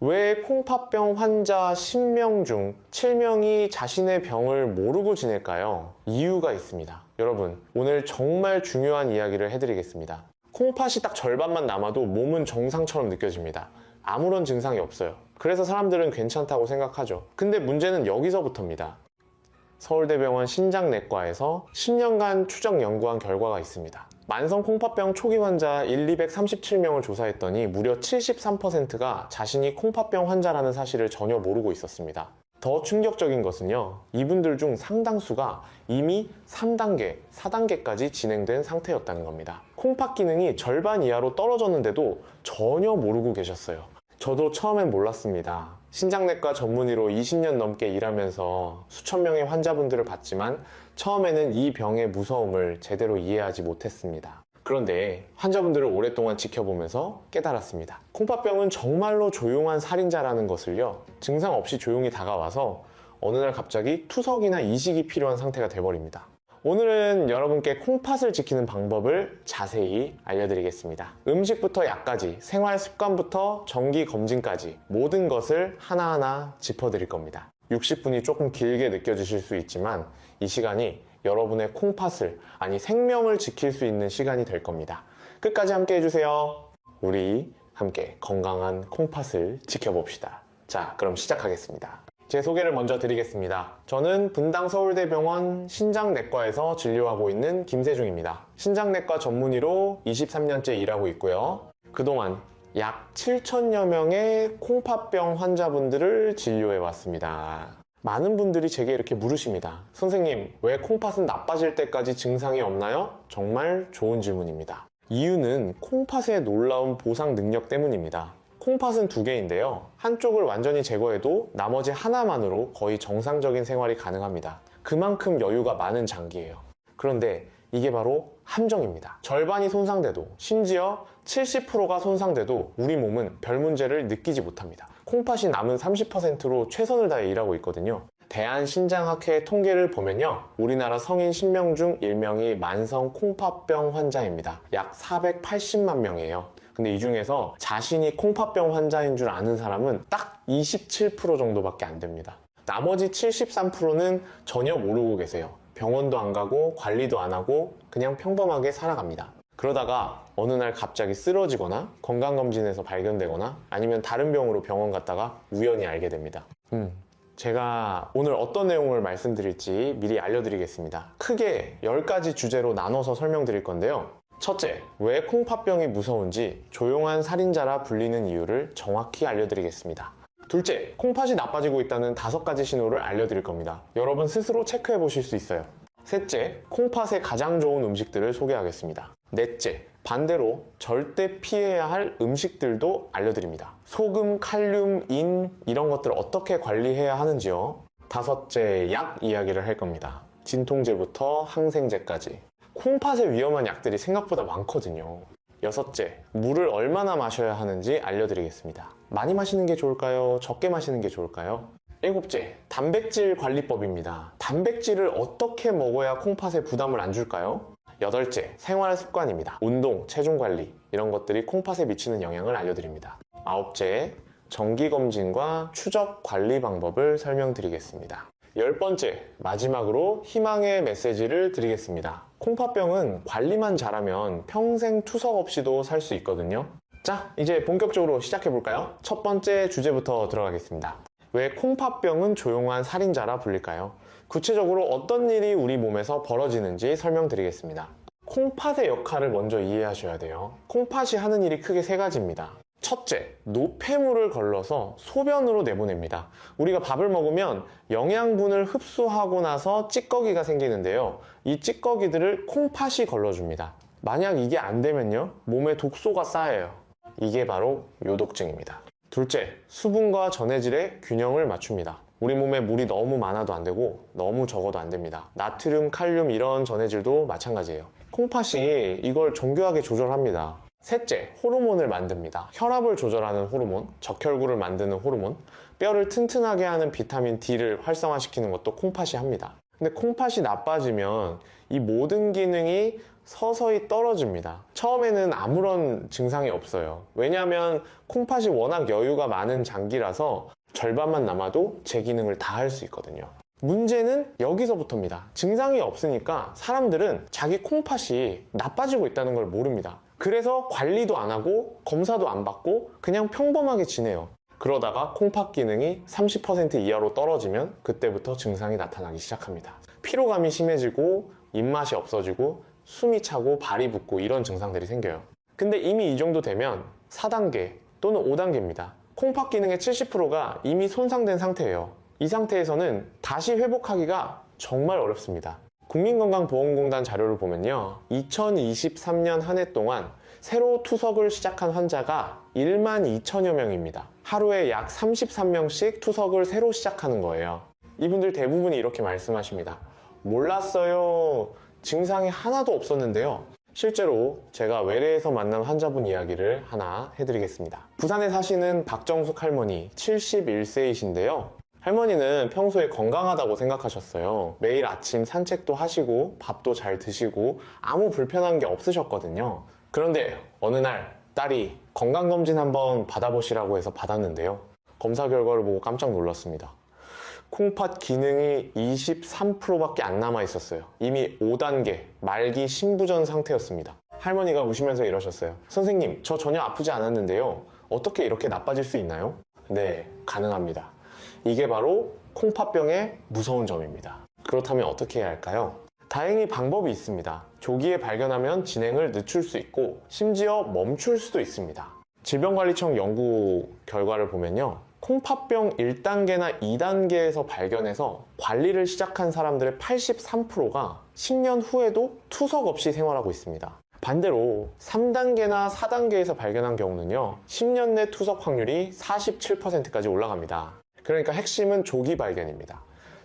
왜 콩팥병 환자 10명 중 7명이 자신의 병을 모르고 지낼까요? 이유가 있습니다. 여러분, 오늘 정말 중요한 이야기를 해드리겠습니다. 콩팥이 딱 절반만 남아도 몸은 정상처럼 느껴집니다. 아무런 증상이 없어요. 그래서 사람들은 괜찮다고 생각하죠. 근데 문제는 여기서부터입니다. 서울대병원 신장내과에서 10년간 추적 연구한 결과가 있습니다. 만성 콩팥병 초기 환자 237명을 조사했더니 무려 73%가 자신이 콩팥병 환자라는 사실을 전혀 모르고 있었습니다. 더 충격적인 것은요, 이분들 중 상당수가 이미 3단계, 4단계까지 진행된 상태였다는 겁니다. 콩팥 기능이 절반 이하로 떨어졌는데도 전혀 모르고 계셨어요. 저도 처음엔 몰랐습니다. 신장내과 전문의로 20년 넘게 일하면서 수천 명의 환자분들을 봤지만 처음에는 이 병의 무서움을 제대로 이해하지 못했습니다. 그런데 환자분들을 오랫동안 지켜보면서 깨달았습니다. 콩팥병은 정말로 조용한 살인자라는 것을요, 증상 없이 조용히 다가와서 어느 날 갑자기 투석이나 이식이 필요한 상태가 돼버립니다. 오늘은 여러분께 콩팥을 지키는 방법을 자세히 알려드리겠습니다. 음식부터 약까지, 생활 습관부터 정기 검진까지 모든 것을 하나하나 짚어드릴 겁니다. 60분이 조금 길게 느껴지실 수 있지만 이 시간이 여러분의 콩팥을, 아니 생명을 지킬 수 있는 시간이 될 겁니다. 끝까지 함께 해주세요. 우리 함께 건강한 콩팥을 지켜봅시다. 자, 그럼 시작하겠습니다. 제 소개를 먼저 드리겠습니다. 저는 분당 서울대병원 신장내과에서 진료하고 있는 김세중입니다. 신장내과 전문의로 23년째 일하고 있고요. 그동안 약 7천여 명의 콩팥병 환자분들을 진료해 왔습니다. 많은 분들이 제게 이렇게 물으십니다. 선생님, 왜 콩팥은 나빠질 때까지 증상이 없나요? 정말 좋은 질문입니다. 이유는 콩팥의 놀라운 보상 능력 때문입니다. 콩팥은 두 개인데요. 한쪽을 완전히 제거해도 나머지 하나만으로 거의 정상적인 생활이 가능합니다. 그만큼 여유가 많은 장기예요. 그런데 이게 바로 함정입니다. 절반이 손상돼도, 심지어 70%가 손상돼도 우리 몸은 별 문제를 느끼지 못합니다. 콩팥이 남은 30%로 최선을 다해 일하고 있거든요. 대한신장학회 통계를 보면요, 우리나라 성인 10명 중 1명이 만성 콩팥병 환자입니다. 약 480만 명이에요. 근데 이 중에서 자신이 콩팥병 환자인 줄 아는 사람은 딱 27% 정도밖에 안 됩니다. 나머지 73%는 전혀 모르고 계세요. 병원도 안 가고 관리도 안 하고 그냥 평범하게 살아갑니다. 그러다가 어느 날 갑자기 쓰러지거나 건강검진에서 발견되거나 아니면 다른 병으로 병원 갔다가 우연히 알게 됩니다. 제가 오늘 어떤 내용을 말씀드릴지 미리 알려드리겠습니다. 크게 10가지 주제로 나눠서 설명드릴 건데요. 첫째, 왜 콩팥병이 무서운지 조용한 살인자라 불리는 이유를 정확히 알려드리겠습니다. 둘째, 콩팥이 나빠지고 있다는 5가지 신호를 알려드릴 겁니다. 여러분 스스로 체크해 보실 수 있어요. 셋째, 콩팥에 가장 좋은 음식들을 소개하겠습니다. 넷째, 반대로 절대 피해야 할 음식들도 알려드립니다. 소금, 칼륨, 인 이런 것들을 어떻게 관리해야 하는지요. 다섯째, 약 이야기를 할 겁니다. 진통제부터 항생제까지. 콩팥에 위험한 약들이 생각보다 많거든요. 여섯째, 물을 얼마나 마셔야 하는지 알려드리겠습니다. 많이 마시는 게 좋을까요? 적게 마시는 게 좋을까요? 일곱째, 단백질 관리법입니다. 단백질을 어떻게 먹어야 콩팥에 부담을 안 줄까요? 여덟째, 생활 습관입니다. 운동, 체중 관리 이런 것들이 콩팥에 미치는 영향을 알려드립니다. 아홉째, 정기검진과 추적 관리 방법을 설명드리겠습니다. 10번째, 마지막으로 희망의 메시지를 드리겠습니다. 콩팥병은 관리만 잘하면 평생 투석 없이도 살 수 있거든요. 자, 이제 본격적으로 시작해볼까요? 첫 번째 주제부터 들어가겠습니다. 왜 콩팥병은 조용한 살인자라 불릴까요? 구체적으로 어떤 일이 우리 몸에서 벌어지는지 설명드리겠습니다. 콩팥의 역할을 먼저 이해하셔야 돼요. 콩팥이 하는 일이 크게 3가지입니다. 첫째, 노폐물을 걸러서 소변으로 내보냅니다. 우리가 밥을 먹으면 영양분을 흡수하고 나서 찌꺼기가 생기는데요. 이 찌꺼기들을 콩팥이 걸러줍니다. 만약 이게 안 되면요, 몸에 독소가 쌓여요. 이게 바로 요독증입니다. 둘째, 수분과 전해질의 균형을 맞춥니다. 우리 몸에 물이 너무 많아도 안 되고 너무 적어도 안 됩니다. 나트륨, 칼륨 이런 전해질도 마찬가지예요. 콩팥이 이걸 정교하게 조절합니다. 셋째, 호르몬을 만듭니다. 혈압을 조절하는 호르몬, 적혈구를 만드는 호르몬, 뼈를 튼튼하게 하는 비타민 D를 활성화시키는 것도 콩팥이 합니다. 근데 콩팥이 나빠지면 이 모든 기능이 서서히 떨어집니다. 처음에는 아무런 증상이 없어요. 왜냐하면 콩팥이 워낙 여유가 많은 장기라서 절반만 남아도 제 기능을 다 할 수 있거든요. 문제는 여기서부터입니다. 증상이 없으니까 사람들은 자기 콩팥이 나빠지고 있다는 걸 모릅니다. 그래서 관리도 안 하고 검사도 안 받고 그냥 평범하게 지내요. 그러다가 콩팥 기능이 30% 이하로 떨어지면 그때부터 증상이 나타나기 시작합니다. 피로감이 심해지고 입맛이 없어지고 숨이 차고 발이 붓고 이런 증상들이 생겨요. 근데 이미 이 정도 되면 4단계 또는 5단계입니다. 콩팥 기능의 70%가 이미 손상된 상태예요. 이 상태에서는 다시 회복하기가 정말 어렵습니다. 국민건강보험공단 자료를 보면요, 2023년 한 해 동안 새로 투석을 시작한 환자가 1만 2천여 명입니다. 하루에 약 33명씩 투석을 새로 시작하는 거예요. 이분들 대부분이 이렇게 말씀하십니다. 몰랐어요. 증상이 하나도 없었는데요. 실제로 제가 외래에서 만난 환자분 이야기를 하나 해드리겠습니다. 부산에 사시는 박정숙 할머니 71세이신데요. 할머니는 평소에 건강하다고 생각하셨어요. 매일 아침 산책도 하시고 밥도 잘 드시고 아무 불편한 게 없으셨거든요. 그런데 어느 날 딸이 건강검진 한번 받아보시라고 해서 받았는데요. 검사 결과를 보고 깜짝 놀랐습니다. 콩팥 기능이 23%밖에 안 남아 있었어요. 이미 5단계 말기 신부전 상태였습니다. 할머니가 우시면서 이러셨어요. 선생님, 저 전혀 아프지 않았는데요. 어떻게 이렇게 나빠질 수 있나요? 네, 가능합니다. 이게 바로 콩팥병의 무서운 점입니다. 그렇다면 어떻게 해야 할까요? 다행히 방법이 있습니다. 조기에 발견하면 진행을 늦출 수 있고 심지어 멈출 수도 있습니다. 질병관리청 연구 결과를 보면요, 콩팥병 1단계나 2단계에서 발견해서 관리를 시작한 사람들의 83%가 10년 후에도 투석 없이 생활하고 있습니다. 반대로 3단계나 4단계에서 발견한 경우는요, 10년 내 투석 확률이 47%까지 올라갑니다. 그러니까 핵심은 조기 발견입니다.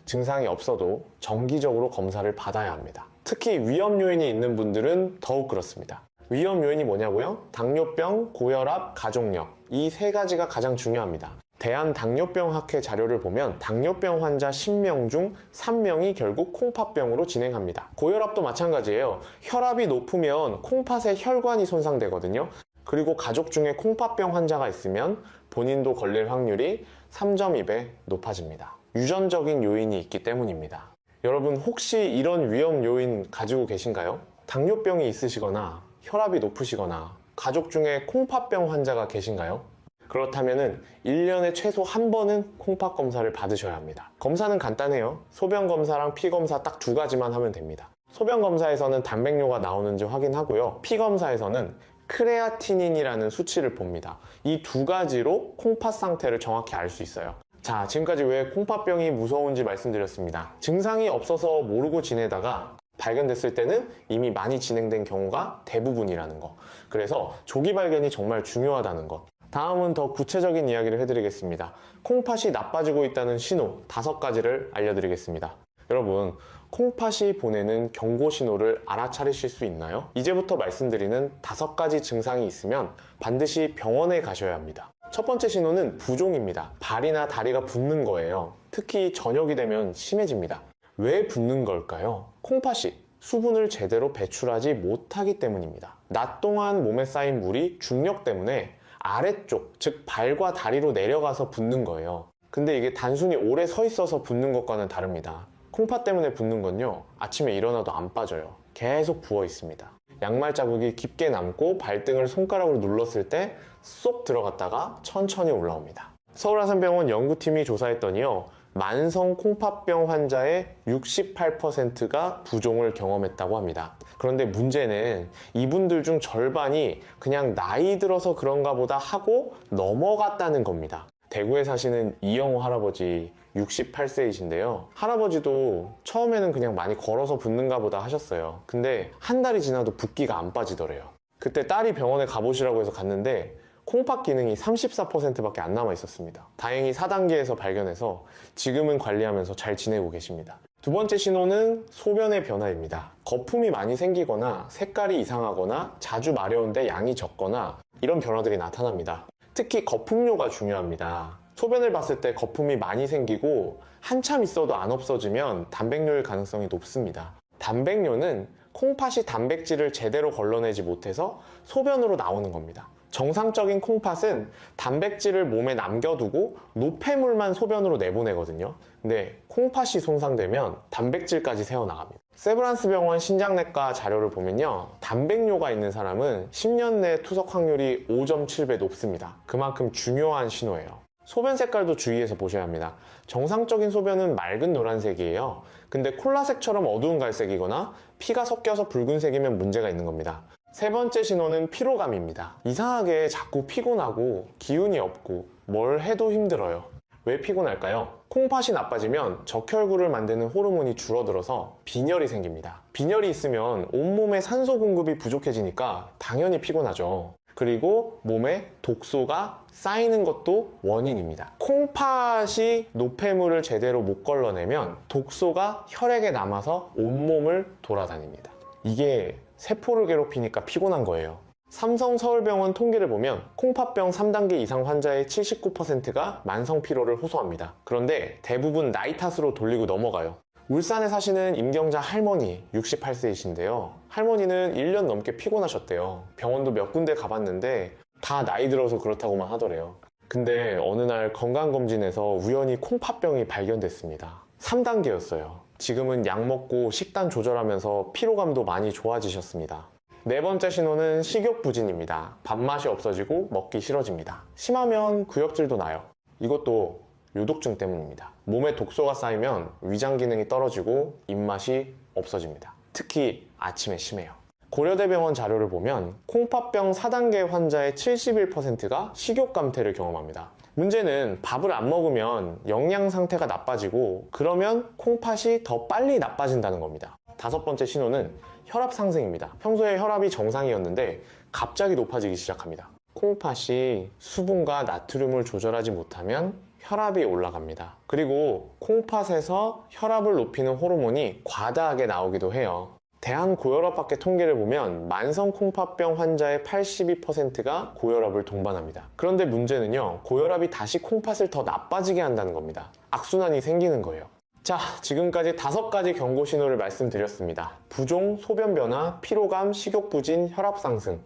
증상이 없어도 정기적으로 검사를 받아야 합니다. 특히 위험 요인이 있는 분들은 더욱 그렇습니다. 위험 요인이 뭐냐고요? 당뇨병, 고혈압, 가족력, 이 세 가지가 가장 중요합니다. 대한당뇨병학회 자료를 보면 당뇨병 환자 10명 중 3명이 결국 콩팥병으로 진행합니다. 고혈압도 마찬가지예요. 혈압이 높으면 콩팥의 혈관이 손상되거든요. 그리고 가족 중에 콩팥병 환자가 있으면 본인도 걸릴 확률이 3.2배 높아집니다. 유전적인 요인이 있기 때문입니다. 여러분, 혹시 이런 위험 요인 가지고 계신가요? 당뇨병이 있으시거나 혈압이 높으시거나 가족 중에 콩팥병 환자가 계신가요? 그렇다면 1년에 최소 한 번은 콩팥 검사를 받으셔야 합니다. 검사는 간단해요. 소변 검사랑 피 검사 딱 두 가지만 하면 됩니다. 소변 검사에서는 단백뇨가 나오는지 확인하고요. 피 검사에서는 크레아티닌이라는 수치를 봅니다. 이 두 가지로 콩팥 상태를 정확히 알 수 있어요. 자, 지금까지 왜 콩팥병이 무서운지 말씀드렸습니다. 증상이 없어서 모르고 지내다가 발견됐을 때는 이미 많이 진행된 경우가 대부분이라는 거. 그래서 조기 발견이 정말 중요하다는 거. 다음은 더 구체적인 이야기를 해드리겠습니다. 콩팥이 나빠지고 있다는 신호 5가지를 알려드리겠습니다. 여러분, 콩팥이 보내는 경고 신호를 알아차리실 수 있나요? 이제부터 말씀드리는 5가지 증상이 있으면 반드시 병원에 가셔야 합니다. 첫 번째 신호는 부종입니다. 발이나 다리가 붓는 거예요. 특히 저녁이 되면 심해집니다. 왜 붓는 걸까요? 콩팥이 수분을 제대로 배출하지 못하기 때문입니다. 낮 동안 몸에 쌓인 물이 중력 때문에 아래쪽, 즉 발과 다리로 내려가서 붓는 거예요. 근데 이게 단순히 오래 서 있어서 붓는 것과는 다릅니다. 콩팥 때문에 붓는 건요, 아침에 일어나도 안 빠져요. 계속 부어 있습니다. 양말 자국이 깊게 남고 발등을 손가락으로 눌렀을 때 쏙 들어갔다가 천천히 올라옵니다. 서울하산병원 연구팀이 조사했더니요, 만성 콩팥병 환자의 68%가 부종을 경험했다고 합니다. 그런데 문제는 이분들 중 절반이 그냥 나이 들어서 그런가 보다 하고 넘어갔다는 겁니다. 대구에 사시는 이영호 할아버지 68세이신데요. 할아버지도 처음에는 그냥 많이 걸어서 붓는가 보다 하셨어요. 근데 한 달이 지나도 붓기가 안 빠지더래요. 그때 딸이 병원에 가보시라고 해서 갔는데 콩팥 기능이 34%밖에 안 남아 있었습니다. 다행히 4단계에서 발견해서 지금은 관리하면서 잘 지내고 계십니다. 두 번째 신호는 소변의 변화입니다. 거품이 많이 생기거나 색깔이 이상하거나 자주 마려운데 양이 적거나 이런 변화들이 나타납니다. 특히 거품료가 중요합니다. 소변을 봤을 때 거품이 많이 생기고 한참 있어도 안 없어지면 단백뇨일 가능성이 높습니다. 단백뇨는 콩팥이 단백질을 제대로 걸러내지 못해서 소변으로 나오는 겁니다. 정상적인 콩팥은 단백질을 몸에 남겨두고 노폐물만 소변으로 내보내거든요. 근데 콩팥이 손상되면 단백질까지 새어나갑니다. 세브란스 병원 신장내과 자료를 보면요, 단백뇨가 있는 사람은 10년 내 투석 확률이 5.7배 높습니다. 그만큼 중요한 신호예요. 소변 색깔도 주의해서 보셔야 합니다. 정상적인 소변은 맑은 노란색이에요. 근데 콜라색처럼 어두운 갈색이거나 피가 섞여서 붉은색이면 문제가 있는 겁니다. 세 번째 신호는 피로감입니다. 이상하게 자꾸 피곤하고 기운이 없고 뭘 해도 힘들어요. 왜 피곤할까요? 콩팥이 나빠지면 적혈구를 만드는 호르몬이 줄어들어서 빈혈이 생깁니다. 빈혈이 있으면 온몸에 산소 공급이 부족해지니까 당연히 피곤하죠. 그리고 몸에 독소가 쌓이는 것도 원인입니다. 콩팥이 노폐물을 제대로 못 걸러내면 독소가 혈액에 남아서 온몸을 돌아다닙니다. 이게 세포를 괴롭히니까 피곤한 거예요. 삼성서울병원 통계를 보면 콩팥병 3단계 이상 환자의 79%가 만성 피로를 호소합니다. 그런데 대부분 나이 탓으로 돌리고 넘어가요. 울산에 사시는 임경자 할머니 68세이신데요. 할머니는 1년 넘게 피곤하셨대요. 병원도 몇 군데 가봤는데 다 나이 들어서 그렇다고만 하더래요. 근데 어느 날 건강검진에서 우연히 콩팥병이 발견됐습니다. 3단계였어요. 지금은 약 먹고 식단 조절하면서 피로감도 많이 좋아지셨습니다. 네 번째 신호는 식욕부진입니다. 밥맛이 없어지고 먹기 싫어집니다. 심하면 구역질도 나요. 이것도 요독증 때문입니다. 몸에 독소가 쌓이면 위장 기능이 떨어지고 입맛이 없어집니다. 특히 아침에 심해요. 고려대병원 자료를 보면 콩팥병 4단계 환자의 71%가 식욕 감퇴를 경험합니다. 문제는 밥을 안 먹으면 영양 상태가 나빠지고 그러면 콩팥이 더 빨리 나빠진다는 겁니다. 다섯 번째 신호는 혈압 상승입니다. 평소에 혈압이 정상이었는데 갑자기 높아지기 시작합니다. 콩팥이 수분과 나트륨을 조절하지 못하면 혈압이 올라갑니다. 그리고 콩팥에서 혈압을 높이는 호르몬이 과다하게 나오기도 해요. 대한고혈압학회 통계를 보면 만성 콩팥병 환자의 82%가 고혈압을 동반합니다. 그런데 문제는요, 고혈압이 다시 콩팥을 더 나빠지게 한다는 겁니다. 악순환이 생기는 거예요. 자, 지금까지 5가지 경고 신호를 말씀드렸습니다. 부종, 소변 변화, 피로감, 식욕부진, 혈압 상승.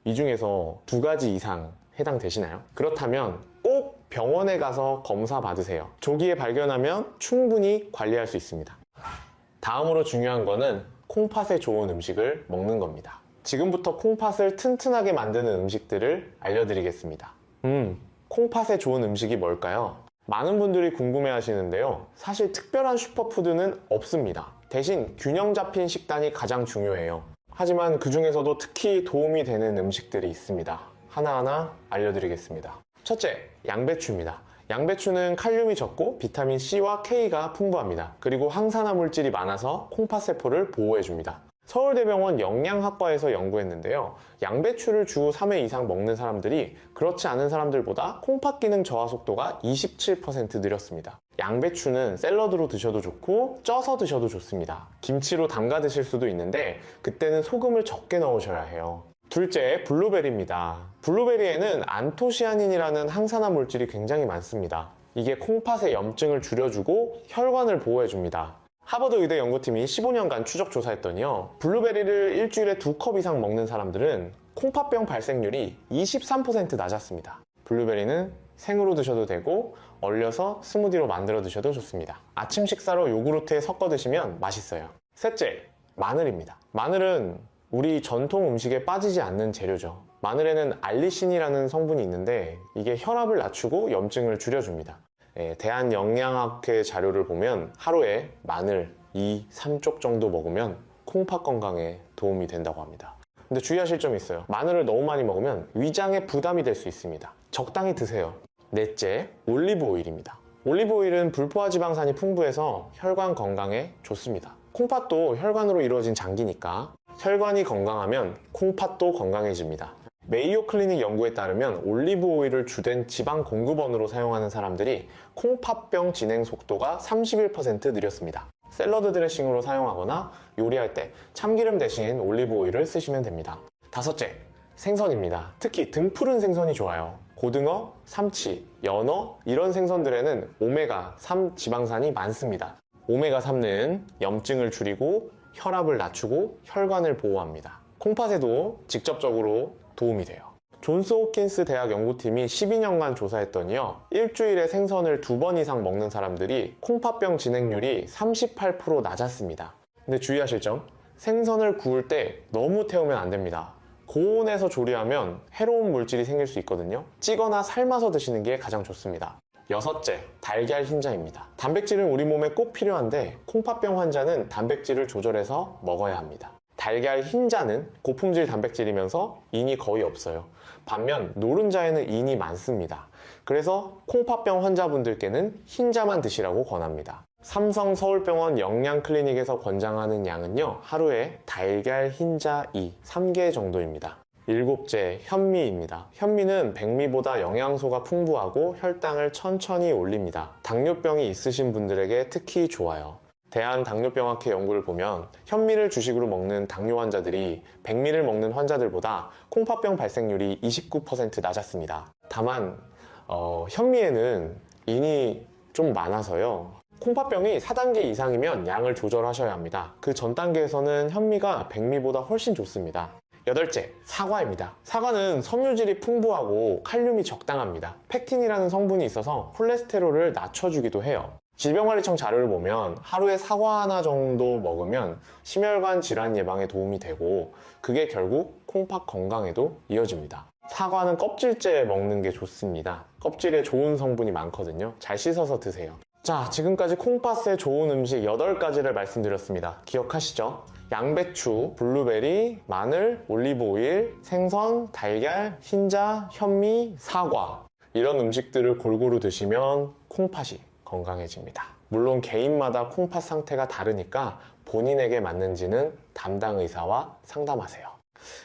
이 중에서 2가지 이상 해당되시나요? 그렇다면 꼭 병원에 가서 검사 받으세요. 조기에 발견하면 충분히 관리할 수 있습니다. 다음으로 중요한 거는 콩팥에 좋은 음식을 먹는 겁니다. 지금부터 콩팥을 튼튼하게 만드는 음식들을 알려드리겠습니다. 콩팥에 좋은 음식이 뭘까요? 많은 분들이 궁금해 하시는데요. 사실 특별한 슈퍼푸드는 없습니다. 대신 균형 잡힌 식단이 가장 중요해요. 하지만 그 중에서도 특히 도움이 되는 음식들이 있습니다. 하나하나 알려드리겠습니다. 첫째, 양배추입니다. 양배추는 칼륨이 적고 비타민 C와 K가 풍부합니다. 그리고 항산화 물질이 많아서 콩팥 세포를 보호해줍니다. 서울대병원 영양학과에서 연구했는데요. 양배추를 주 3회 이상 먹는 사람들이 그렇지 않은 사람들보다 콩팥 기능 저하 속도가 27% 느렸습니다. 양배추는 샐러드로 드셔도 좋고 쪄서 드셔도 좋습니다. 김치로 담가 드실 수도 있는데 그때는 소금을 적게 넣으셔야 해요. 둘째, 블루베리입니다. 블루베리에는 안토시아닌이라는 항산화 물질이 굉장히 많습니다. 이게 콩팥의 염증을 줄여주고 혈관을 보호해줍니다. 하버드 의대 연구팀이 15년간 추적 조사했더니요, 블루베리를 일주일에 2컵 이상 먹는 사람들은 콩팥병 발생률이 23% 낮았습니다. 블루베리는 생으로 드셔도 되고 얼려서 스무디로 만들어 드셔도 좋습니다. 아침 식사로 요구르트에 섞어 드시면 맛있어요. 셋째, 마늘입니다. 마늘은 우리 전통 음식에 빠지지 않는 재료죠. 마늘에는 알리신이라는 성분이 있는데 이게 혈압을 낮추고 염증을 줄여줍니다. 대한영양학회 자료를 보면 하루에 마늘 2, 3쪽 정도 먹으면 콩팥 건강에 도움이 된다고 합니다. 근데 주의하실 점이 있어요. 마늘을 너무 많이 먹으면 위장에 부담이 될 수 있습니다. 적당히 드세요. 넷째, 올리브 오일입니다. 올리브 오일은 불포화 지방산이 풍부해서 혈관 건강에 좋습니다. 콩팥도 혈관으로 이루어진 장기니까 혈관이 건강하면 콩팥도 건강해집니다. 메이오 클리닉 연구에 따르면 올리브 오일을 주된 지방 공급원으로 사용하는 사람들이 콩팥병 진행 속도가 31% 느렸습니다. 샐러드 드레싱으로 사용하거나 요리할 때 참기름 대신 올리브 오일을 쓰시면 됩니다. 다섯째, 생선입니다. 특히 등푸른 생선이 좋아요. 고등어, 삼치, 연어 이런 생선들에는 오메가3 지방산이 많습니다. 오메가3는 염증을 줄이고 혈압을 낮추고 혈관을 보호합니다. 콩팥에도 직접적으로 도움이 돼요. 존스 홉킨스 대학 연구팀이 12년간 조사했더니요, 일주일에 생선을 2번 이상 먹는 사람들이 콩팥병 진행률이 38% 낮았습니다. 근데 주의하실 점, 생선을 구울 때 너무 태우면 안 됩니다. 고온에서 조리하면 해로운 물질이 생길 수 있거든요. 찌거나 삶아서 드시는 게 가장 좋습니다. 여섯째, 달걀 흰자입니다. 단백질은 우리 몸에 꼭 필요한데 콩팥병 환자는 단백질을 조절해서 먹어야 합니다. 달걀 흰자는 고품질 단백질이면서 인이 거의 없어요. 반면 노른자에는 인이 많습니다. 그래서 콩팥병 환자분들께는 흰자만 드시라고 권합니다. 삼성 서울병원 영양클리닉에서 권장하는 양은요, 하루에 달걀 흰자 3개 정도입니다. 일곱째, 현미입니다. 현미는 백미보다 영양소가 풍부하고 혈당을 천천히 올립니다. 당뇨병이 있으신 분들에게 특히 좋아요. 대한당뇨병학회 연구를 보면 현미를 주식으로 먹는 당뇨 환자들이 백미를 먹는 환자들보다 콩팥병 발생률이 29% 낮았습니다. 다만 현미에는 인이 좀 많아서요, 콩팥병이 4단계 이상이면 양을 조절하셔야 합니다. 그 전 단계에서는 현미가 백미보다 훨씬 좋습니다. 여덟째, 사과입니다. 사과는 섬유질이 풍부하고 칼륨이 적당합니다. 펙틴이라는 성분이 있어서 콜레스테롤을 낮춰주기도 해요. 질병관리청 자료를 보면 하루에 사과 하나 정도 먹으면 심혈관 질환 예방에 도움이 되고, 그게 결국 콩팥 건강에도 이어집니다. 사과는 껍질째 먹는 게 좋습니다. 껍질에 좋은 성분이 많거든요. 잘 씻어서 드세요. 자, 지금까지 콩팥에 좋은 음식 8가지를 말씀드렸습니다. 기억하시죠? 양배추, 블루베리, 마늘, 올리브오일, 생선, 달걀, 흰자, 현미, 사과, 이런 음식들을 골고루 드시면 콩팥이 건강해집니다. 물론 개인마다 콩팥 상태가 다르니까 본인에게 맞는지는 담당 의사와 상담하세요.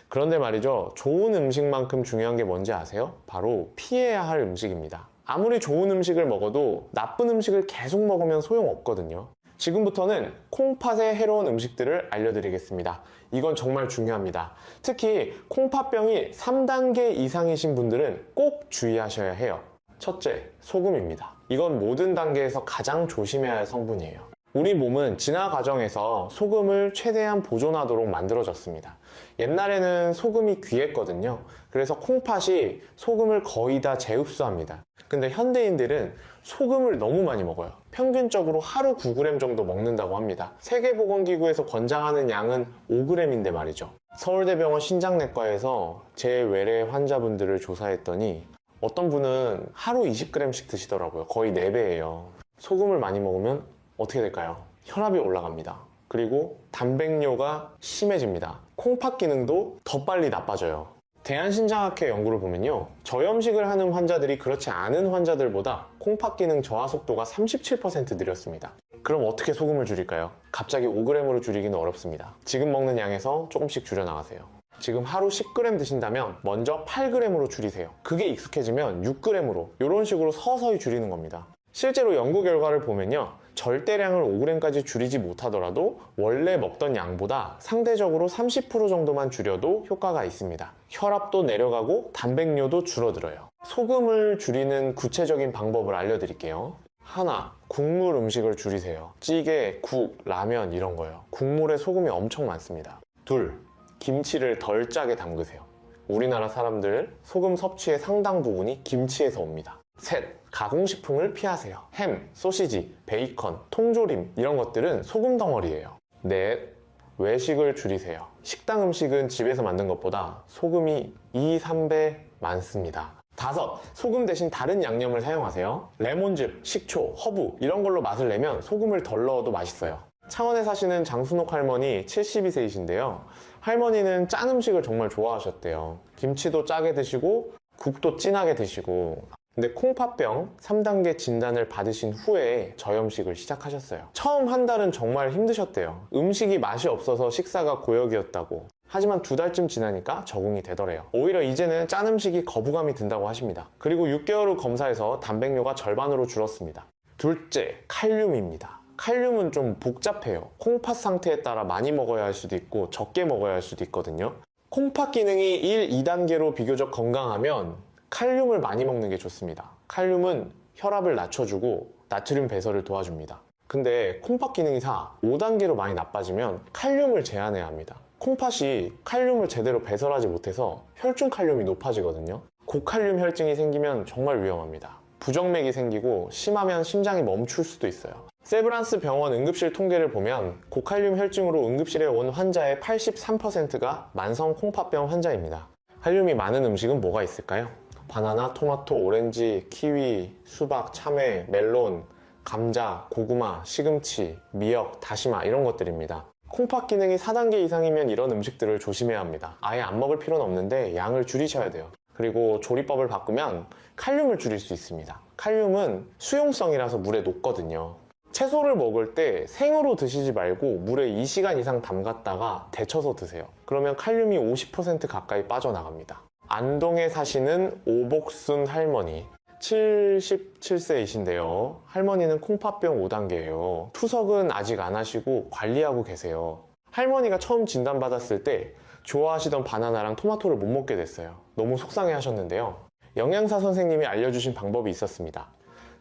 그런데 말이죠, 좋은 음식만큼 중요한 게 뭔지 아세요? 바로 피해야 할 음식입니다. 아무리 좋은 음식을 먹어도 나쁜 음식을 계속 먹으면 소용없거든요. 지금부터는 콩팥에 해로운 음식들을 알려드리겠습니다. 이건 정말 중요합니다. 특히 콩팥병이 3단계 이상이신 분들은 꼭 주의하셔야 해요. 첫째, 소금입니다. 이건 모든 단계에서 가장 조심해야 할 성분이에요. 우리 몸은 진화 과정에서 소금을 최대한 보존하도록 만들어졌습니다. 옛날에는 소금이 귀했거든요. 그래서 콩팥이 소금을 거의 다 재흡수합니다. 근데 현대인들은 소금을 너무 많이 먹어요. 평균적으로 하루 9g 정도 먹는다고 합니다. 세계보건기구에서 권장하는 양은 5g인데 말이죠. 서울대병원 신장내과에서 제 외래 환자분들을 조사했더니 어떤 분은 하루 20g씩 드시더라고요. 거의 4배예요. 소금을 많이 먹으면 어떻게 될까요? 혈압이 올라갑니다. 그리고 단백뇨가 심해집니다. 콩팥 기능도 더 빨리 나빠져요. 대한신장학회 연구를 보면요, 저염식을 하는 환자들이 그렇지 않은 환자들보다 콩팥 기능 저하 속도가 37% 느렸습니다. 그럼 어떻게 소금을 줄일까요? 갑자기 5g으로 줄이기는 어렵습니다. 지금 먹는 양에서 조금씩 줄여나가세요. 지금 하루 10g 드신다면 먼저 8g으로 줄이세요. 그게 익숙해지면 6g으로, 이런 식으로 서서히 줄이는 겁니다. 실제로 연구 결과를 보면요, 절대량을 5g까지 줄이지 못하더라도 원래 먹던 양보다 상대적으로 30% 정도만 줄여도 효과가 있습니다. 혈압도 내려가고 단백뇨도 줄어들어요. 소금을 줄이는 구체적인 방법을 알려드릴게요. 하나, 국물 음식을 줄이세요. 찌개, 국, 라면 이런 거요. 국물에 소금이 엄청 많습니다. 둘, 김치를 덜 짜게 담그세요. 우리나라 사람들 소금 섭취의 상당 부분이 김치에서 옵니다. 셋, 가공식품을 피하세요. 햄, 소시지, 베이컨, 통조림 이런 것들은 소금 덩어리예요. 넷, 외식을 줄이세요. 식당 음식은 집에서 만든 것보다 소금이 2, 3배 많습니다. 다섯, 소금 대신 다른 양념을 사용하세요. 레몬즙, 식초, 허브 이런 걸로 맛을 내면 소금을 덜 넣어도 맛있어요. 창원에 사시는 장순옥 할머니 72세이신데요. 할머니는 짠 음식을 정말 좋아하셨대요. 김치도 짜게 드시고 국도 진하게 드시고, 근데 콩팥병 3단계 진단을 받으신 후에 저염식을 시작하셨어요. 처음 한 달은 정말 힘드셨대요. 음식이 맛이 없어서 식사가 고역이었다고. 하지만 2달쯤 지나니까 적응이 되더래요. 오히려 이제는 짠 음식이 거부감이 든다고 하십니다. 그리고 6개월 후 검사에서 단백뇨가 절반으로 줄었습니다. 둘째, 칼륨입니다. 칼륨은 좀 복잡해요. 콩팥 상태에 따라 많이 먹어야 할 수도 있고 적게 먹어야 할 수도 있거든요. 콩팥 기능이 1, 2단계로 비교적 건강하면 칼륨을 많이 먹는 게 좋습니다. 칼륨은 혈압을 낮춰주고 나트륨 배설을 도와줍니다. 근데 콩팥 기능이사 5단계로 많이 나빠지면 칼륨을 제한해야 합니다. 콩팥이 칼륨을 제대로 배설하지 못해서 혈중 칼륨이 높아지거든요. 고칼륨 혈증이 생기면 정말 위험합니다. 부정맥이 생기고 심하면 심장이 멈출 수도 있어요. 세브란스 병원 응급실 통계를 보면 고칼륨 혈증으로 응급실에 온 환자의 83%가 만성 콩팥병 환자입니다. 칼륨이 많은 음식은 뭐가 있을까요? 바나나, 토마토, 오렌지, 키위, 수박, 참외, 멜론, 감자, 고구마, 시금치, 미역, 다시마 이런 것들입니다. 콩팥 기능이 4단계 이상이면 이런 음식들을 조심해야 합니다. 아예 안 먹을 필요는 없는데 양을 줄이셔야 돼요. 그리고 조리법을 바꾸면 칼륨을 줄일 수 있습니다. 칼륨은 수용성이라서 물에 녹거든요. 채소를 먹을 때 생으로 드시지 말고 물에 2시간 이상 담갔다가 데쳐서 드세요. 그러면 칼륨이 50% 가까이 빠져나갑니다. 안동에 사시는 오복순 할머니, 77세이신데요. 할머니는 콩팥병 5단계예요. 투석은 아직 안 하시고 관리하고 계세요. 할머니가 처음 진단받았을 때 좋아하시던 바나나랑 토마토를 못 먹게 됐어요. 너무 속상해 하셨는데요. 영양사 선생님이 알려주신 방법이 있었습니다.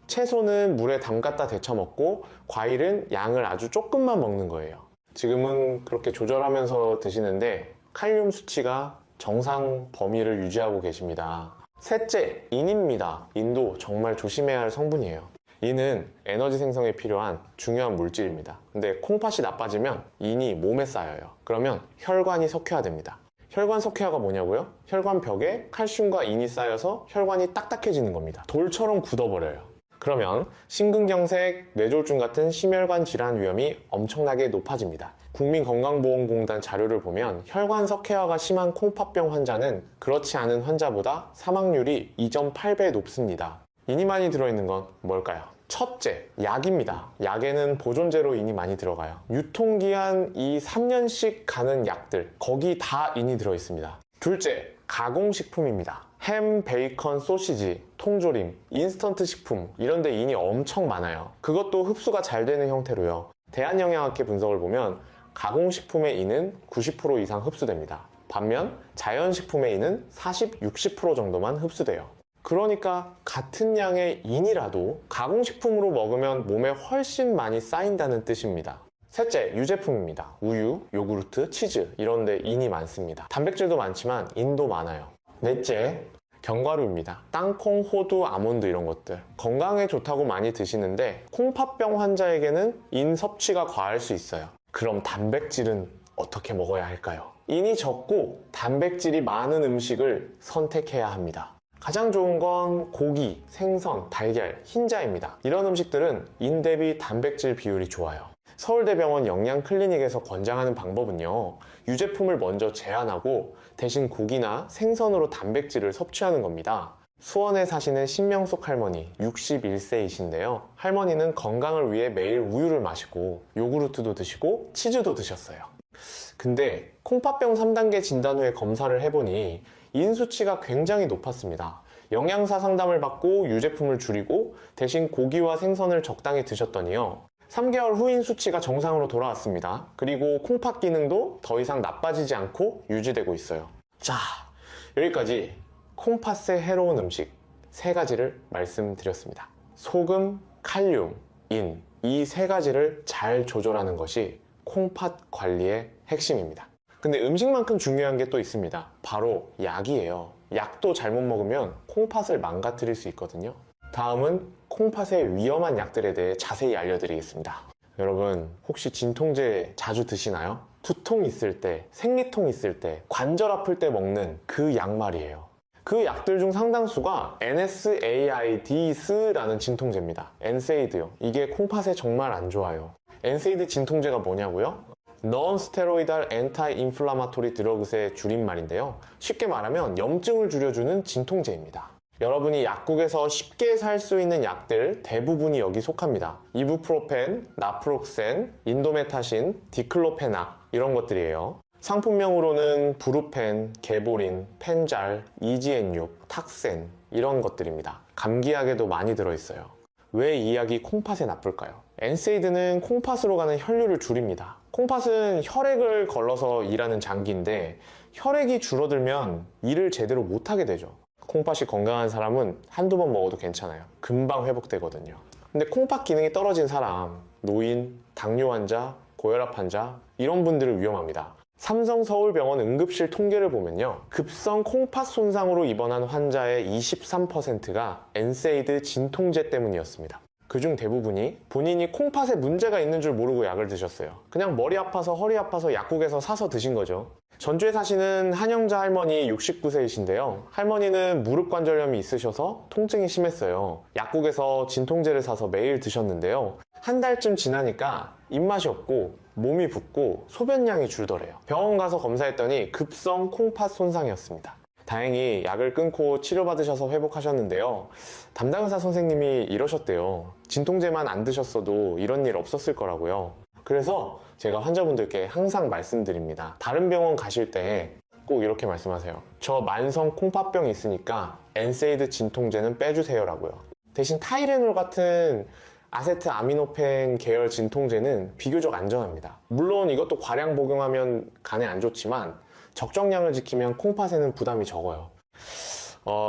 채소는 물에 담갔다 데쳐 먹고 과일은 양을 아주 조금만 먹는 거예요. 지금은 그렇게 조절하면서 드시는데 칼륨 수치가 정상 범위를 유지하고 계십니다. 셋째, 인입니다. 인도 정말 조심해야 할 성분이에요. 인은 에너지 생성에 필요한 중요한 물질입니다. 근데 콩팥이 나빠지면 인이 몸에 쌓여요. 그러면 혈관이 석회화됩니다. 혈관 석회화가 뭐냐고요? 혈관 벽에 칼슘과 인이 쌓여서 혈관이 딱딱해지는 겁니다. 돌처럼 굳어버려요. 그러면 심근경색, 뇌졸중 같은 심혈관 질환 위험이 엄청나게 높아집니다. 국민건강보험공단 자료를 보면 혈관 석회화가 심한 콩팥병 환자는 그렇지 않은 환자보다 사망률이 2.8배 높습니다. 인이 많이 들어있는 건 뭘까요? 첫째, 약입니다. 약에는 보존제로 인이 많이 들어가요. 유통기한 이 3년씩 가는 약들, 거기 다 인이 들어있습니다. 둘째, 가공식품입니다. 햄, 베이컨, 소시지, 통조림, 인스턴트 식품 이런 데 인이 엄청 많아요. 그것도 흡수가 잘 되는 형태로요. 대한영양학회 분석을 보면 가공식품의 인은 90% 이상 흡수됩니다. 반면 자연식품의 인은 40, 60% 정도만 흡수돼요. 그러니까 같은 양의 인이라도 가공식품으로 먹으면 몸에 훨씬 많이 쌓인다는 뜻입니다. 셋째, 유제품입니다. 우유, 요구르트, 치즈 이런 데 인이 많습니다. 단백질도 많지만 인도 많아요. 넷째, 견과류입니다. 땅콩, 호두, 아몬드 이런 것들 건강에 좋다고 많이 드시는데 콩팥병 환자에게는 인 섭취가 과할 수 있어요. 그럼 단백질은 어떻게 먹어야 할까요? 인이 적고 단백질이 많은 음식을 선택해야 합니다. 가장 좋은 건 고기, 생선, 달걀, 흰자입니다. 이런 음식들은 인 대비 단백질 비율이 좋아요. 서울대병원 영양클리닉에서 권장하는 방법은요, 유제품을 먼저 제한하고 대신 고기나 생선으로 단백질을 섭취하는 겁니다. 수원에 사시는 신명숙 할머니 61세이신데요. 할머니는 건강을 위해 매일 우유를 마시고 요구르트도 드시고 치즈도 드셨어요. 근데 콩팥병 3단계 진단 후에 검사를 해보니 인 수치가 굉장히 높았습니다. 영양사 상담을 받고 유제품을 줄이고 대신 고기와 생선을 적당히 드셨더니요, 3개월 후 인 수치가 정상으로 돌아왔습니다. 그리고 콩팥 기능도 더 이상 나빠지지 않고 유지되고 있어요. 자, 여기까지 콩팥에 해로운 음식 3가지를 말씀드렸습니다. 소금, 칼륨, 인, 이 3가지를 잘 조절하는 것이 콩팥 관리의 핵심입니다. 근데 음식만큼 중요한 게 또 있습니다. 바로 약이에요. 약도 잘못 먹으면 콩팥을 망가뜨릴 수 있거든요. 다음은 콩팥의 위험한 약들에 대해 자세히 알려드리겠습니다. 여러분, 혹시 진통제 자주 드시나요? 두통 있을 때, 생리통 있을 때, 관절 아플 때 먹는 그 약 말이에요. 그 약들 중 상당수가 NSAIDs라는 진통제입니다. NSAID요. 이게 콩팥에 정말 안 좋아요. NSAID 진통제가 뭐냐고요? Non-steroidal anti-inflammatory drugs의 줄임말인데요. 쉽게 말하면 염증을 줄여주는 진통제입니다. 여러분이 약국에서 쉽게 살 수 있는 약들 대부분이 여기 속합니다. 이부프로펜, 나프록센, 인도메타신, 디클로페낙 이런 것들이에요. 상품명으로는 브루펜, 게보린, 펜잘, 이지엔육, 탁센 이런 것들입니다. 감기약에도 많이 들어있어요. 왜 이 약이 콩팥에 나쁠까요? NSAID는 콩팥으로 가는 혈류를 줄입니다. 콩팥은 혈액을 걸러서 일하는 장기인데 혈액이 줄어들면 일을 제대로 못하게 되죠. 콩팥이 건강한 사람은 한두 번 먹어도 괜찮아요. 금방 회복되거든요. 근데 콩팥 기능이 떨어진 사람, 노인, 당뇨 환자, 고혈압 환자 이런 분들은 위험합니다. 삼성서울병원 응급실 통계를 보면요, 급성 콩팥 손상으로 입원한 환자의 23%가 엔세이드 진통제 때문이었습니다. 그중 대부분이 본인이 콩팥에 문제가 있는 줄 모르고 약을 드셨어요. 그냥 머리 아파서 허리 아파서 약국에서 사서 드신 거죠. 전주에 사시는 한영자 할머니 69세이신데요. 할머니는 무릎 관절염이 있으셔서 통증이 심했어요. 약국에서 진통제를 사서 매일 드셨는데요. 한 달쯤 지나니까 입맛이 없고 몸이 붓고 소변량이 줄더래요. 병원 가서 검사했더니 급성 콩팥 손상이었습니다. 다행히 약을 끊고 치료받으셔서 회복하셨는데요. 담당 의사 선생님이 이러셨대요. 진통제만 안 드셨어도 이런 일 없었을 거라고요. 그래서 제가 환자분들께 항상 말씀드립니다. 다른 병원 가실 때 꼭 이렇게 말씀하세요. 저 만성 콩팥병이 있으니까 엔세이드 진통제는 빼주세요 라고요. 대신 타이레놀 같은 아세트아미노펜 계열 진통제는 비교적 안전합니다. 물론 이것도 과량 복용하면 간에 안 좋지만 적정량을 지키면 콩팥에는 부담이 적어요.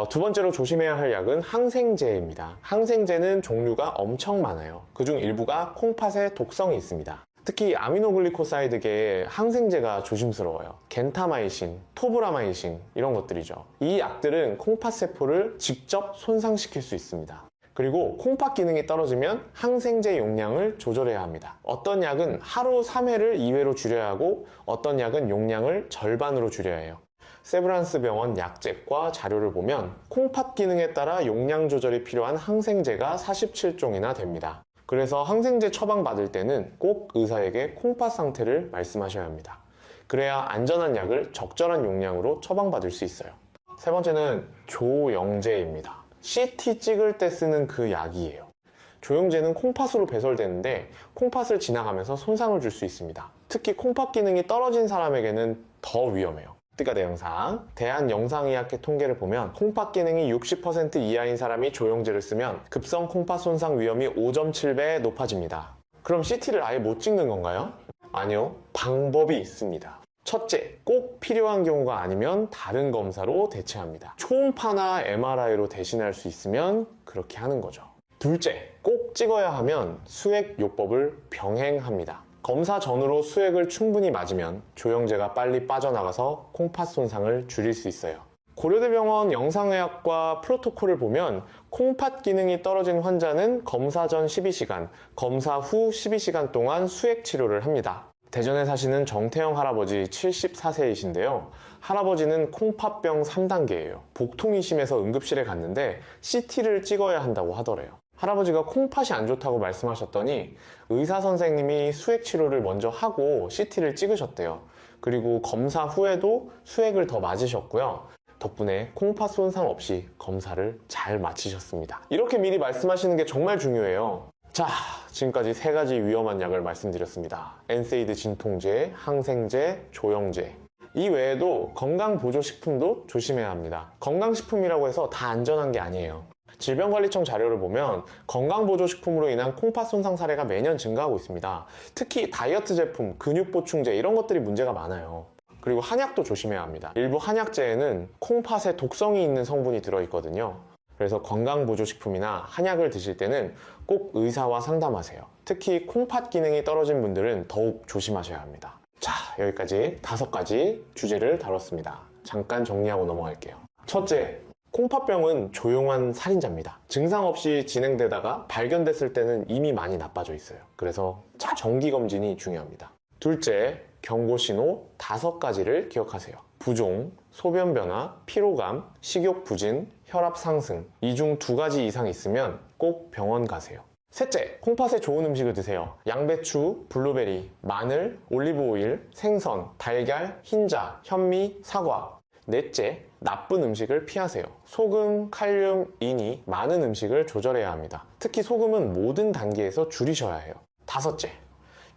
두 번째로 조심해야 할 약은 항생제입니다. 항생제는 종류가 엄청 많아요. 그중 일부가 콩팥에 독성이 있습니다. 특히 아미노글리코사이드계의 항생제가 조심스러워요. 겐타마이신, 토브라마이신 이런 것들이죠. 이 약들은 콩팥 세포를 직접 손상시킬 수 있습니다. 그리고 콩팥 기능이 떨어지면 항생제 용량을 조절해야 합니다. 어떤 약은 하루 3회를 2회로 줄여야 하고 어떤 약은 용량을 절반으로 줄여야 해요. 세브란스 병원 약책과 자료를 보면 콩팥 기능에 따라 용량 조절이 필요한 항생제가 47종이나 됩니다. 그래서 항생제 처방받을 때는 꼭 의사에게 콩팥 상태를 말씀하셔야 합니다. 그래야 안전한 약을 적절한 용량으로 처방받을 수 있어요. 세 번째는 조영제입니다. CT 찍을 때 쓰는 그 약이에요. 조영제는 콩팥으로 배설되는데 콩팥을 지나가면서 손상을 줄 수 있습니다. 특히 콩팥 기능이 떨어진 사람에게는 더 위험해요. 띠가 내 영상, 대한영상의학회 통계를 보면 콩팥 기능이 60% 이하인 사람이 조영제를 쓰면 급성 콩팥 손상 위험이 5.7배 높아집니다. 그럼 CT를 아예 못 찍는 건가요? 아니요, 방법이 있습니다. 첫째, 꼭 필요한 경우가 아니면 다른 검사로 대체합니다. 초음파나 MRI로 대신할 수 있으면 그렇게 하는 거죠. 둘째, 꼭 찍어야 하면 수액요법을 병행합니다. 검사 전후로 수액을 충분히 맞으면 조영제가 빨리 빠져나가서 콩팥 손상을 줄일 수 있어요. 고려대병원 영상의학과 프로토콜을 보면 콩팥 기능이 떨어진 환자는 검사 전 12시간, 검사 후 12시간 동안 수액 치료를 합니다. 대전에 사시는 정태영 할아버지 74세이신데요. 할아버지는 콩팥병 3단계예요. 복통이 심해서 응급실에 갔는데 CT를 찍어야 한다고 하더래요. 할아버지가 콩팥이 안 좋다고 말씀하셨더니 의사 선생님이 수액 치료를 먼저 하고 CT를 찍으셨대요. 그리고 검사 후에도 수액을 더 맞으셨고요. 덕분에 콩팥 손상 없이 검사를 잘 마치셨습니다. 이렇게 미리 말씀하시는 게 정말 중요해요. 자, 지금까지 3가지 위험한 약을 말씀드렸습니다. 엔세이드 진통제, 항생제, 조영제. 이 외에도 건강보조식품도 조심해야 합니다. 건강식품이라고 해서 다 안전한 게 아니에요. 질병관리청 자료를 보면 건강보조식품으로 인한 콩팥 손상 사례가 매년 증가하고 있습니다. 특히 다이어트 제품, 근육보충제 이런 것들이 문제가 많아요. 그리고 한약도 조심해야 합니다. 일부 한약제에는 콩팥에 독성이 있는 성분이 들어있거든요. 그래서 건강보조식품이나 한약을 드실 때는 꼭 의사와 상담하세요. 특히 콩팥 기능이 떨어진 분들은 더욱 조심하셔야 합니다. 자, 여기까지 5가지 주제를 다뤘습니다. 잠깐 정리하고 넘어갈게요. 첫째, 콩팥병은 조용한 살인자입니다. 증상 없이 진행되다가 발견됐을 때는 이미 많이 나빠져 있어요. 그래서 정기검진이 중요합니다. 둘째, 경고신호 5가지를 기억하세요. 부종, 소변 변화, 피로감, 식욕 부진, 혈압 상승. 이 중 2가지 이상 있으면 꼭 병원 가세요. 셋째, 콩팥에 좋은 음식을 드세요. 양배추, 블루베리, 마늘, 올리브오일, 생선, 달걀, 흰자, 현미, 사과. 넷째, 나쁜 음식을 피하세요. 소금, 칼륨, 인이 많은 음식을 조절해야 합니다. 특히 소금은 모든 단계에서 줄이셔야 해요. 다섯째,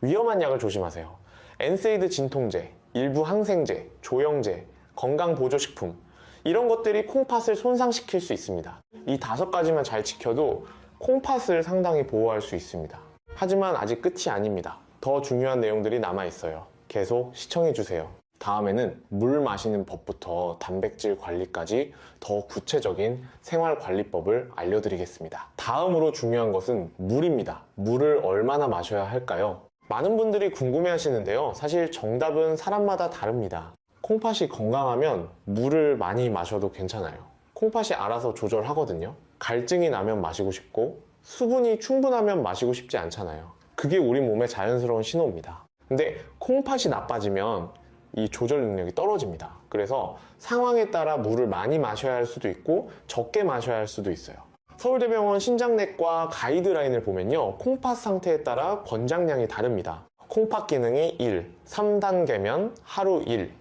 위험한 약을 조심하세요. 엔세이드 진통제, 일부 항생제, 조영제, 건강보조식품 이런 것들이 콩팥을 손상시킬 수 있습니다. 이 5가지만 잘 지켜도 콩팥을 상당히 보호할 수 있습니다. 하지만 아직 끝이 아닙니다. 더 중요한 내용들이 남아있어요. 계속 시청해주세요. 다음에는 물 마시는 법부터 단백질 관리까지 더 구체적인 생활관리법을 알려드리겠습니다. 다음으로 중요한 것은 물입니다. 물을 얼마나 마셔야 할까요? 많은 분들이 궁금해 하시는데요. 사실 정답은 사람마다 다릅니다. 콩팥이 건강하면 물을 많이 마셔도 괜찮아요. 콩팥이 알아서 조절하거든요. 갈증이 나면 마시고 싶고 수분이 충분하면 마시고 싶지 않잖아요. 그게 우리 몸의 자연스러운 신호입니다. 근데 콩팥이 나빠지면 이 조절 능력이 떨어집니다. 그래서 상황에 따라 물을 많이 마셔야 할 수도 있고 적게 마셔야 할 수도 있어요. 서울대병원 신장내과 가이드라인을 보면요, 콩팥 상태에 따라 권장량이 다릅니다. 콩팥 기능이 1, 3단계면 하루 1,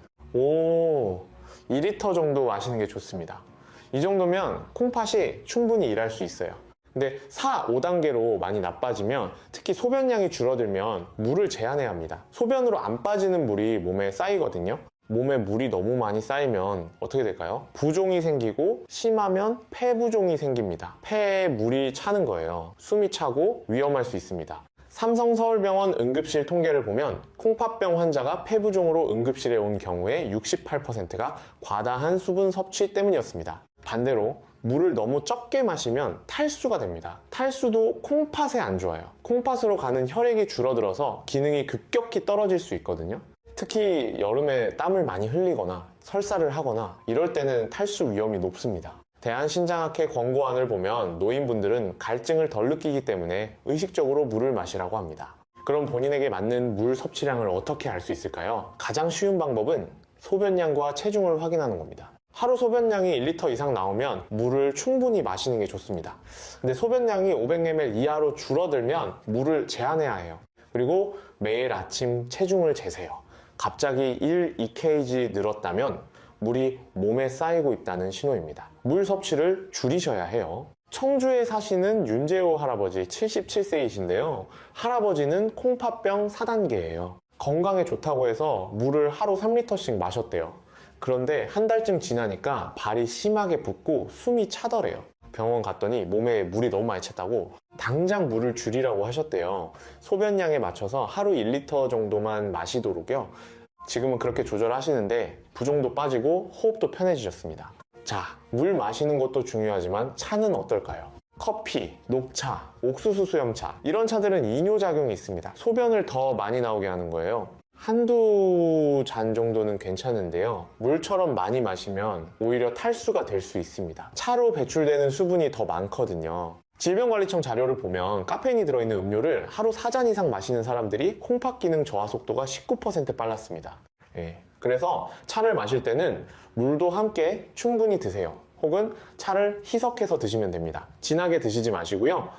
2리터 정도 마시는 게 좋습니다. 이 정도면 콩팥이 충분히 일할 수 있어요. 근데 4, 5단계로 많이 나빠지면, 특히 소변량이 줄어들면 물을 제한해야 합니다. 소변으로 안 빠지는 물이 몸에 쌓이거든요. 몸에 물이 너무 많이 쌓이면 어떻게 될까요? 부종이 생기고 심하면 폐부종이 생깁니다. 폐에 물이 차는 거예요. 숨이 차고 위험할 수 있습니다. 삼성서울병원 응급실 통계를 보면 콩팥병 환자가 폐부종으로 응급실에 온 경우에 68%가 과다한 수분 섭취 때문이었습니다. 반대로 물을 너무 적게 마시면 탈수가 됩니다. 탈수도 콩팥에 안 좋아요. 콩팥으로 가는 혈액이 줄어들어서 기능이 급격히 떨어질 수 있거든요. 특히 여름에 땀을 많이 흘리거나 설사를 하거나 이럴 때는 탈수 위험이 높습니다. 대한신장학회 권고안을 보면 노인분들은 갈증을 덜 느끼기 때문에 의식적으로 물을 마시라고 합니다. 그럼 본인에게 맞는 물 섭취량을 어떻게 알 수 있을까요? 가장 쉬운 방법은 소변량과 체중을 확인하는 겁니다. 하루 소변량이 1리터 이상 나오면 물을 충분히 마시는 게 좋습니다. 근데 소변량이 500ml 이하로 줄어들면 물을 제한해야 해요. 그리고 매일 아침 체중을 재세요. 갑자기 1, 2kg 늘었다면 물이 몸에 쌓이고 있다는 신호입니다. 물 섭취를 줄이셔야 해요. 청주에 사시는 윤재호 할아버지 77세이신데요. 할아버지는 콩팥병 4단계예요. 건강에 좋다고 해서 물을 하루 3리터씩 마셨대요. 그런데 한 달쯤 지나니까 발이 심하게 붓고 숨이 차더래요. 병원 갔더니 몸에 물이 너무 많이 찼다고 당장 물을 줄이라고 하셨대요. 소변량에 맞춰서 하루 1리터 정도만 마시도록요. 지금은 그렇게 조절하시는데 부종도 빠지고 호흡도 편해지셨습니다. 자, 물 마시는 것도 중요하지만 차는 어떨까요? 커피, 녹차, 옥수수 수염차, 이런 차들은 이뇨작용이 있습니다. 소변을 더 많이 나오게 하는 거예요. 한두 잔 정도는 괜찮은데요. 물처럼 많이 마시면 오히려 탈수가 될 수 있습니다. 차로 배출되는 수분이 더 많거든요. 질병관리청 자료를 보면 카페인이 들어있는 음료를 하루 4잔 이상 마시는 사람들이 콩팥 기능 저하 속도가 19% 빨랐습니다. 그래서 차를 마실 때는 물도 함께 충분히 드세요. 혹은 차를 희석해서 드시면 됩니다. 진하게 드시지 마시고요.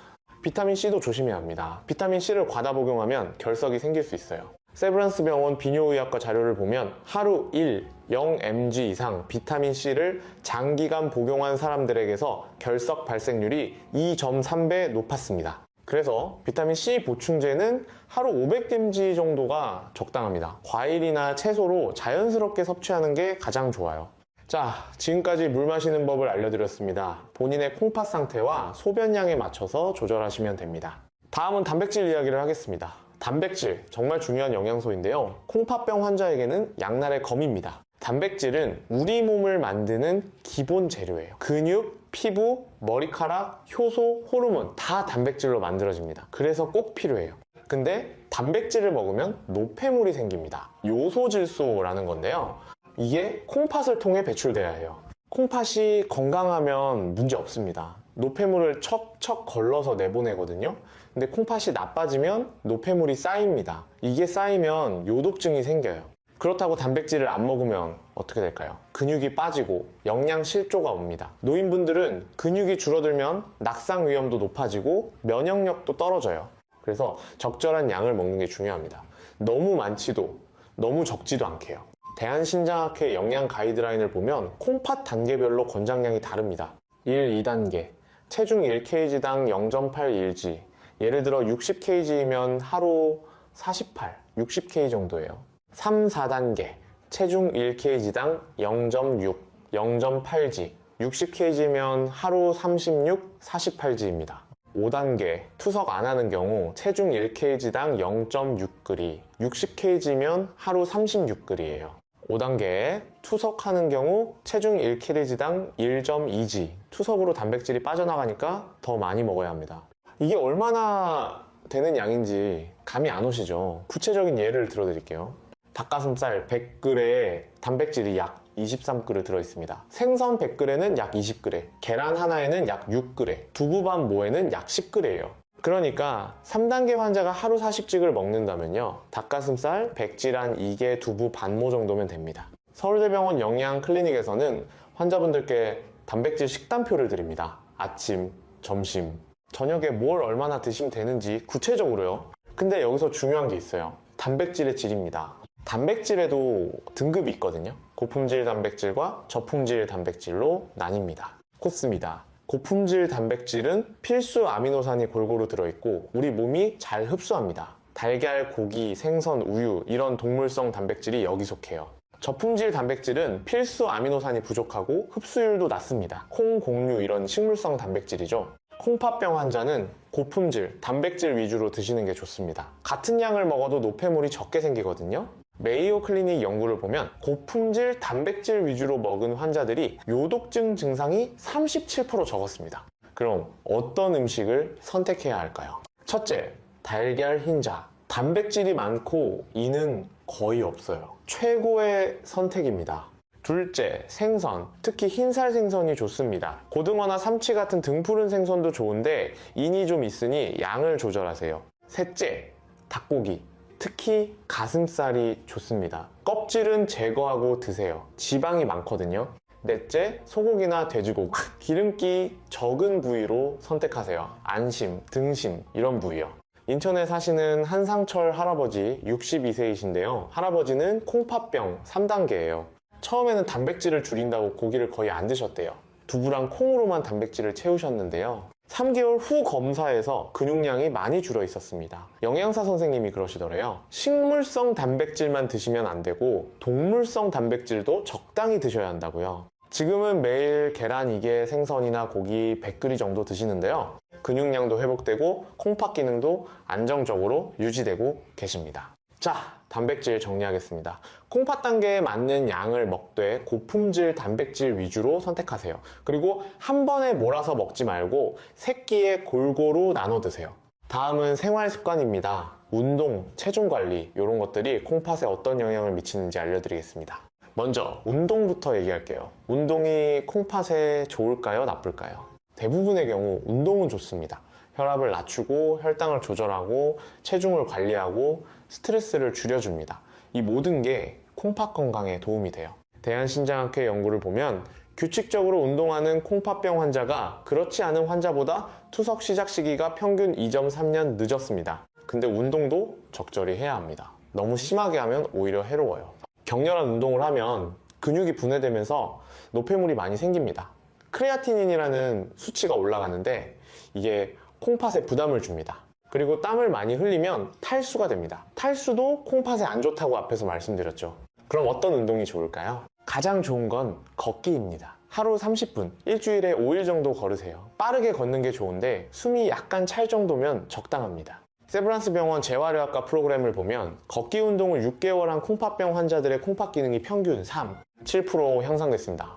비타민C도 조심해야 합니다. 비타민C를 과다 복용하면 결석이 생길 수 있어요. 세브란스 병원 비뇨의학과 자료를 보면 하루 0mg 이상 비타민C를 장기간 복용한 사람들에게서 결석 발생률이 2.3배 높았습니다. 그래서 비타민C 보충제는 하루 500mg 정도가 적당합니다. 과일이나 채소로 자연스럽게 섭취하는 게 가장 좋아요. 자, 지금까지 물 마시는 법을 알려드렸습니다. 본인의 콩팥 상태와 소변량에 맞춰서 조절하시면 됩니다. 다음은 단백질 이야기를 하겠습니다. 단백질, 정말 중요한 영양소인데요. 콩팥병 환자에게는 양날의 검입니다. 단백질은 우리 몸을 만드는 기본 재료예요. 근육, 피부, 머리카락, 효소, 호르몬 다 단백질로 만들어집니다. 그래서 꼭 필요해요. 근데 단백질을 먹으면 노폐물이 생깁니다. 요소질소라는 건데요. 이게 콩팥을 통해 배출돼야 해요. 콩팥이 건강하면 문제 없습니다. 노폐물을 척척 걸러서 내보내거든요. 근데 콩팥이 나빠지면 노폐물이 쌓입니다. 이게 쌓이면 요독증이 생겨요. 그렇다고 단백질을 안 먹으면 어떻게 될까요? 근육이 빠지고 영양 실조가 옵니다. 노인분들은 근육이 줄어들면 낙상 위험도 높아지고 면역력도 떨어져요. 그래서 적절한 양을 먹는 게 중요합니다. 너무 많지도 너무 적지도 않게요. 대한신장학회 영양 가이드라인을 보면 콩팥 단계별로 권장량이 다릅니다. 1, 2단계 체중 1kg당 0.81g, 예를 들어 60kg면 하루 48, 60kg 정도예요. 3, 4단계 체중 1kg당 0.6, 0.8g, 60kg면 하루 36, 48g입니다. 5단계 투석 안 하는 경우 체중 1kg당 0.6g, 60kg면 하루 36g예요. 5단계 투석하는 경우 체중 1kg당 1.2g 투석으로 단백질이 빠져나가니까 더 많이 먹어야 합니다. 이게 얼마나 되는 양인지 감이 안 오시죠? 구체적인 예를 들어드릴게요. 닭가슴살 100g에 단백질이 약 23g 들어있습니다. 생선 100g에는 약 20g, 계란 하나에는 약 6g, 두부반 모에는 약 10g예요. 그러니까 3단계 환자가 하루 40씩을 먹는다면요, 닭가슴살 100g 2개, 두부 반모 정도면 됩니다. 서울대병원 영양클리닉에서는 환자분들께 단백질 식단표를 드립니다. 아침, 점심, 저녁에 뭘 얼마나 드시면 되는지 구체적으로요. 근데 여기서 중요한 게 있어요. 단백질의 질입니다. 단백질에도 등급이 있거든요. 고품질 단백질과 저품질 단백질로 나뉩니다. 코스입니다. 고품질 단백질은 필수 아미노산이 골고루 들어있고 우리 몸이 잘 흡수합니다. 달걀, 고기, 생선, 우유 이런 동물성 단백질이 여기 속해요. 저품질 단백질은 필수 아미노산이 부족하고 흡수율도 낮습니다. 콩, 곡류 이런 식물성 단백질이죠. 콩팥병 환자는 고품질, 단백질 위주로 드시는 게 좋습니다. 같은 양을 먹어도 노폐물이 적게 생기거든요. 메이오 클리닉 연구를 보면 고품질 단백질 위주로 먹은 환자들이 요독증 증상이 37% 적었습니다. 그럼 어떤 음식을 선택해야 할까요? 첫째, 달걀 흰자. 단백질이 많고 이는 거의 없어요. 최고의 선택입니다. 둘째, 생선. 특히 흰살 생선이 좋습니다. 고등어나 삼치 같은 등푸른 생선도 좋은데 인이 좀 있으니 양을 조절하세요. 셋째, 닭고기. 특히 가슴살이 좋습니다. 껍질은 제거하고 드세요. 지방이 많거든요. 넷째, 소고기나 돼지고기. 기름기 적은 부위로 선택하세요. 안심, 등심 이런 부위요. 인천에 사시는 한상철 할아버지 62세이신데요. 할아버지는 콩팥병 3단계예요. 처음에는 단백질을 줄인다고 고기를 거의 안 드셨대요. 두부랑 콩으로만 단백질을 채우셨는데요. 3개월 후 검사에서 근육량이 많이 줄어 있었습니다. 영양사 선생님이 그러시더래요. 식물성 단백질만 드시면 안 되고 동물성 단백질도 적당히 드셔야 한다고요. 지금은 매일 계란 2개, 생선이나 고기 100g 정도 드시는데요. 근육량도 회복되고 콩팥 기능도 안정적으로 유지되고 계십니다. 자, 단백질 정리하겠습니다. 콩팥 단계에 맞는 양을 먹되 고품질 단백질 위주로 선택하세요. 그리고 한 번에 몰아서 먹지 말고 세끼에 골고루 나눠 드세요. 다음은 생활 습관입니다. 운동, 체중 관리 이런 것들이 콩팥에 어떤 영향을 미치는지 알려드리겠습니다. 먼저 운동부터 얘기할게요. 운동이 콩팥에 좋을까요? 나쁠까요? 대부분의 경우 운동은 좋습니다. 혈압을 낮추고 혈당을 조절하고 체중을 관리하고 스트레스를 줄여줍니다. 이 모든 게 콩팥 건강에 도움이 돼요. 대한신장학회 연구를 보면 규칙적으로 운동하는 콩팥병 환자가 그렇지 않은 환자보다 투석 시작 시기가 평균 2.3년 늦었습니다. 근데 운동도 적절히 해야 합니다. 너무 심하게 하면 오히려 해로워요. 격렬한 운동을 하면 근육이 분해되면서 노폐물이 많이 생깁니다. 크레아티닌이라는 수치가 올라가는데 이게 콩팥에 부담을 줍니다. 그리고 땀을 많이 흘리면 탈수가 됩니다. 탈수도 콩팥에 안 좋다고 앞에서 말씀드렸죠. 그럼 어떤 운동이 좋을까요? 가장 좋은 건 걷기입니다. 하루 30분, 일주일에 5일 정도 걸으세요. 빠르게 걷는 게 좋은데 숨이 약간 찰 정도면 적당합니다. 세브란스 병원 재활의학과 프로그램을 보면 걷기 운동을 6개월 한 콩팥병 환자들의 콩팥 기능이 평균 7% 향상됐습니다.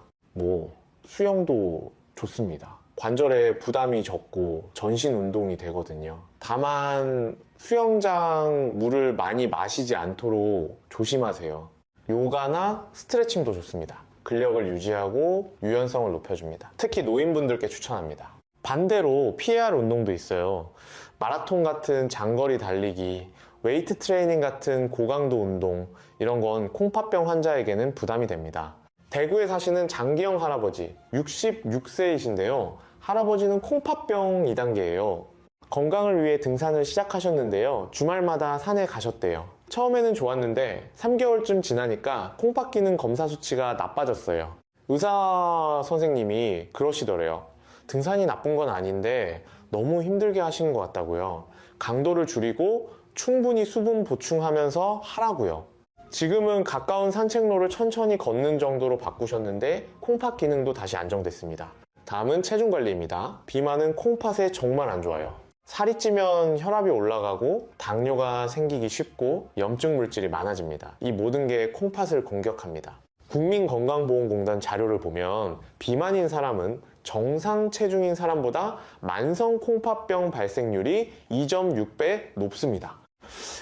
수영도 좋습니다. 관절에 부담이 적고 전신 운동이 되거든요. 다만 수영장 물을 많이 마시지 않도록 조심하세요. 요가나 스트레칭도 좋습니다. 근력을 유지하고 유연성을 높여줍니다. 특히 노인분들께 추천합니다. 반대로 피해야 할 운동도 있어요. 마라톤 같은 장거리 달리기, 웨이트 트레이닝 같은 고강도 운동, 이런 건 콩팥병 환자에게는 부담이 됩니다. 대구에 사시는 장기영 할아버지 66세이신데요. 할아버지는 콩팥병 2단계예요. 건강을 위해 등산을 시작하셨는데요. 주말마다 산에 가셨대요. 처음에는 좋았는데 3개월쯤 지나니까 콩팥 기능 검사 수치가 나빠졌어요. 의사 선생님이 그러시더래요. 등산이 나쁜 건 아닌데 너무 힘들게 하시는 것 같다고요. 강도를 줄이고 충분히 수분 보충하면서 하라고요. 지금은 가까운 산책로를 천천히 걷는 정도로 바꾸셨는데 콩팥 기능도 다시 안정됐습니다. 다음은 체중 관리입니다. 비만은 콩팥에 정말 안 좋아요. 살이 찌면 혈압이 올라가고 당뇨가 생기기 쉽고 염증 물질이 많아집니다. 이 모든 게 콩팥을 공격합니다. 국민건강보험공단 자료를 보면 비만인 사람은 정상 체중인 사람보다 만성 콩팥병 발생률이 2.6배 높습니다.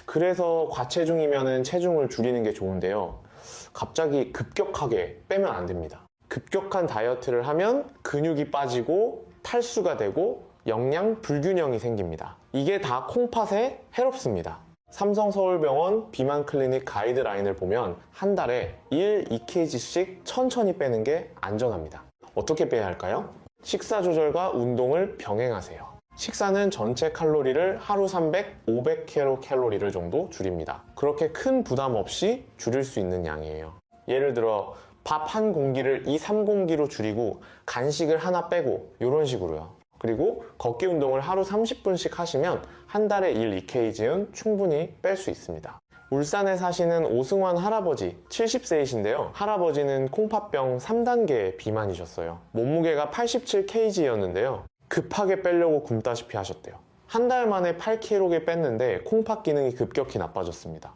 그래서 과체중이면 체중을 줄이는 게 좋은데요. 갑자기 급격하게 빼면 안 됩니다. 급격한 다이어트를 하면 근육이 빠지고 탈수가 되고 영양 불균형이 생깁니다. 이게 다 콩팥에 해롭습니다. 삼성서울병원 비만 클리닉 가이드라인을 보면 한 달에 2kg씩 천천히 빼는 게 안전합니다. 어떻게 빼야 할까요? 식사 조절과 운동을 병행하세요. 식사는 전체 칼로리를 하루 300, 500kcal 정도 줄입니다. 그렇게 큰 부담 없이 줄일 수 있는 양이에요. 예를 들어 밥 한 공기를 2, 3공기로 줄이고 간식을 하나 빼고 이런 식으로요. 그리고 걷기 운동을 하루 30분씩 하시면 한 달에 2kg는 충분히 뺄 수 있습니다. 울산에 사시는 오승환 할아버지 70세이신데요. 할아버지는 콩팥병 3단계 비만이셨어요. 몸무게가 87kg였는데요. 급하게 빼려고 굶다시피 하셨대요. 한 달 만에 8kg 뺐는데 콩팥 기능이 급격히 나빠졌습니다.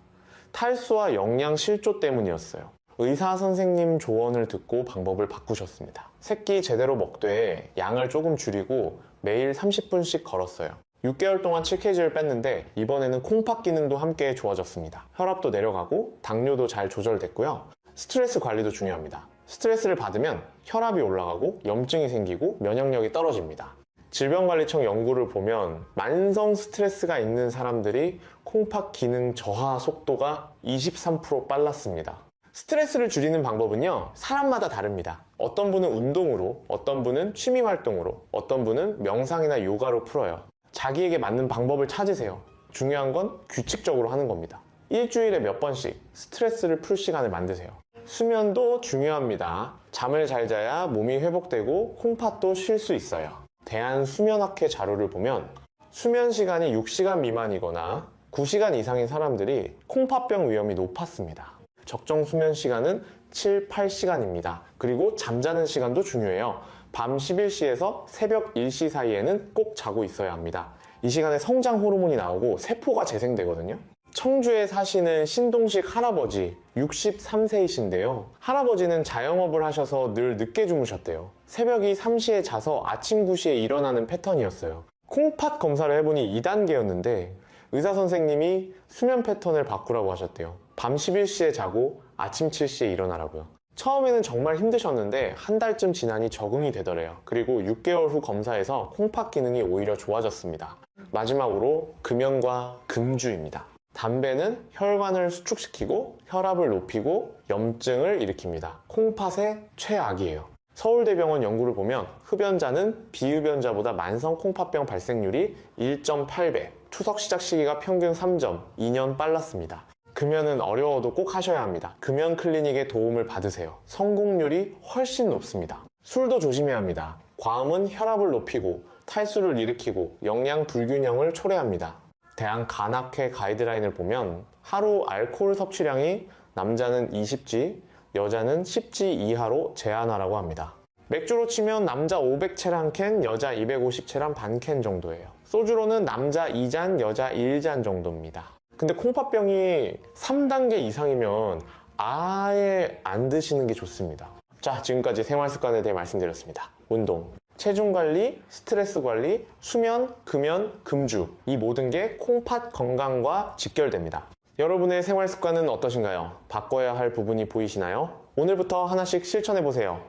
탈수와 영양 실조 때문이었어요. 의사 선생님 조언을 듣고 방법을 바꾸셨습니다. 새끼 제대로 먹되 양을 조금 줄이고 매일 30분씩 걸었어요. 6개월 동안 7kg를 뺐는데 이번에는 콩팥 기능도 함께 좋아졌습니다. 혈압도 내려가고 당뇨도 잘 조절됐고요. 스트레스 관리도 중요합니다. 스트레스를 받으면 혈압이 올라가고 염증이 생기고 면역력이 떨어집니다. 질병관리청 연구를 보면 만성 스트레스가 있는 사람들이 콩팥 기능 저하 속도가 23% 빨랐습니다. 스트레스를 줄이는 방법은요, 사람마다 다릅니다. 어떤 분은 운동으로, 어떤 분은 취미활동으로, 어떤 분은 명상이나 요가로 풀어요. 자기에게 맞는 방법을 찾으세요. 중요한 건 규칙적으로 하는 겁니다. 일주일에 몇 번씩 스트레스를 풀 시간을 만드세요. 수면도 중요합니다. 잠을 잘 자야 몸이 회복되고 콩팥도 쉴 수 있어요. 대한수면학회 자료를 보면 수면 시간이 6시간 미만이거나 9시간 이상인 사람들이 콩팥병 위험이 높았습니다. 적정 수면 시간은 7, 8시간입니다. 그리고 잠자는 시간도 중요해요. 밤 11시에서 새벽 1시 사이에는 꼭 자고 있어야 합니다. 이 시간에 성장 호르몬이 나오고 세포가 재생되거든요. 청주에 사시는 신동식 할아버지 63세이신데요. 할아버지는 자영업을 하셔서 늘 늦게 주무셨대요. 새벽이 3시에 자서 아침 9시에 일어나는 패턴이었어요. 콩팥 검사를 해보니 2단계였는데 의사 선생님이 수면 패턴을 바꾸라고 하셨대요. 밤 11시에 자고 아침 7시에 일어나라고요. 처음에는 정말 힘드셨는데 한 달쯤 지나니 적응이 되더래요. 그리고 6개월 후 검사에서 콩팥 기능이 오히려 좋아졌습니다. 마지막으로 금연과 금주입니다. 담배는 혈관을 수축시키고 혈압을 높이고 염증을 일으킵니다. 콩팥의 최악이에요. 서울대병원 연구를 보면 흡연자는 비흡연자보다 만성 콩팥병 발생률이 1.8배, 투석 시작 시기가 평균 3.2년 빨랐습니다. 금연은 어려워도 꼭 하셔야 합니다. 금연 클리닉의 도움을 받으세요. 성공률이 훨씬 높습니다. 술도 조심해야 합니다. 과음은 혈압을 높이고 탈수를 일으키고 영양 불균형을 초래합니다. 대한간학회 가이드라인을 보면 하루 알코올 섭취량이 남자는 20지, 여자는 10지 이하로 제한하라고 합니다. 맥주로 치면 남자 500채 한 캔, 여자 250채 한 반 캔 정도예요. 소주로는 남자 2잔, 여자 1잔 정도입니다. 근데 콩팥병이 3단계 이상이면 아예 안 드시는 게 좋습니다. 자, 지금까지 생활습관에 대해 말씀드렸습니다. 운동, 체중관리, 스트레스 관리, 수면, 금연, 금주, 이 모든 게 콩팥 건강과 직결됩니다. 여러분의 생활습관은 어떠신가요? 바꿔야 할 부분이 보이시나요? 오늘부터 하나씩 실천해보세요.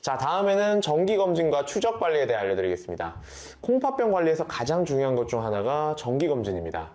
자, 다음에는 정기검진과 추적관리에 대해 알려드리겠습니다. 콩팥병 관리에서 가장 중요한 것 중 하나가 정기검진입니다.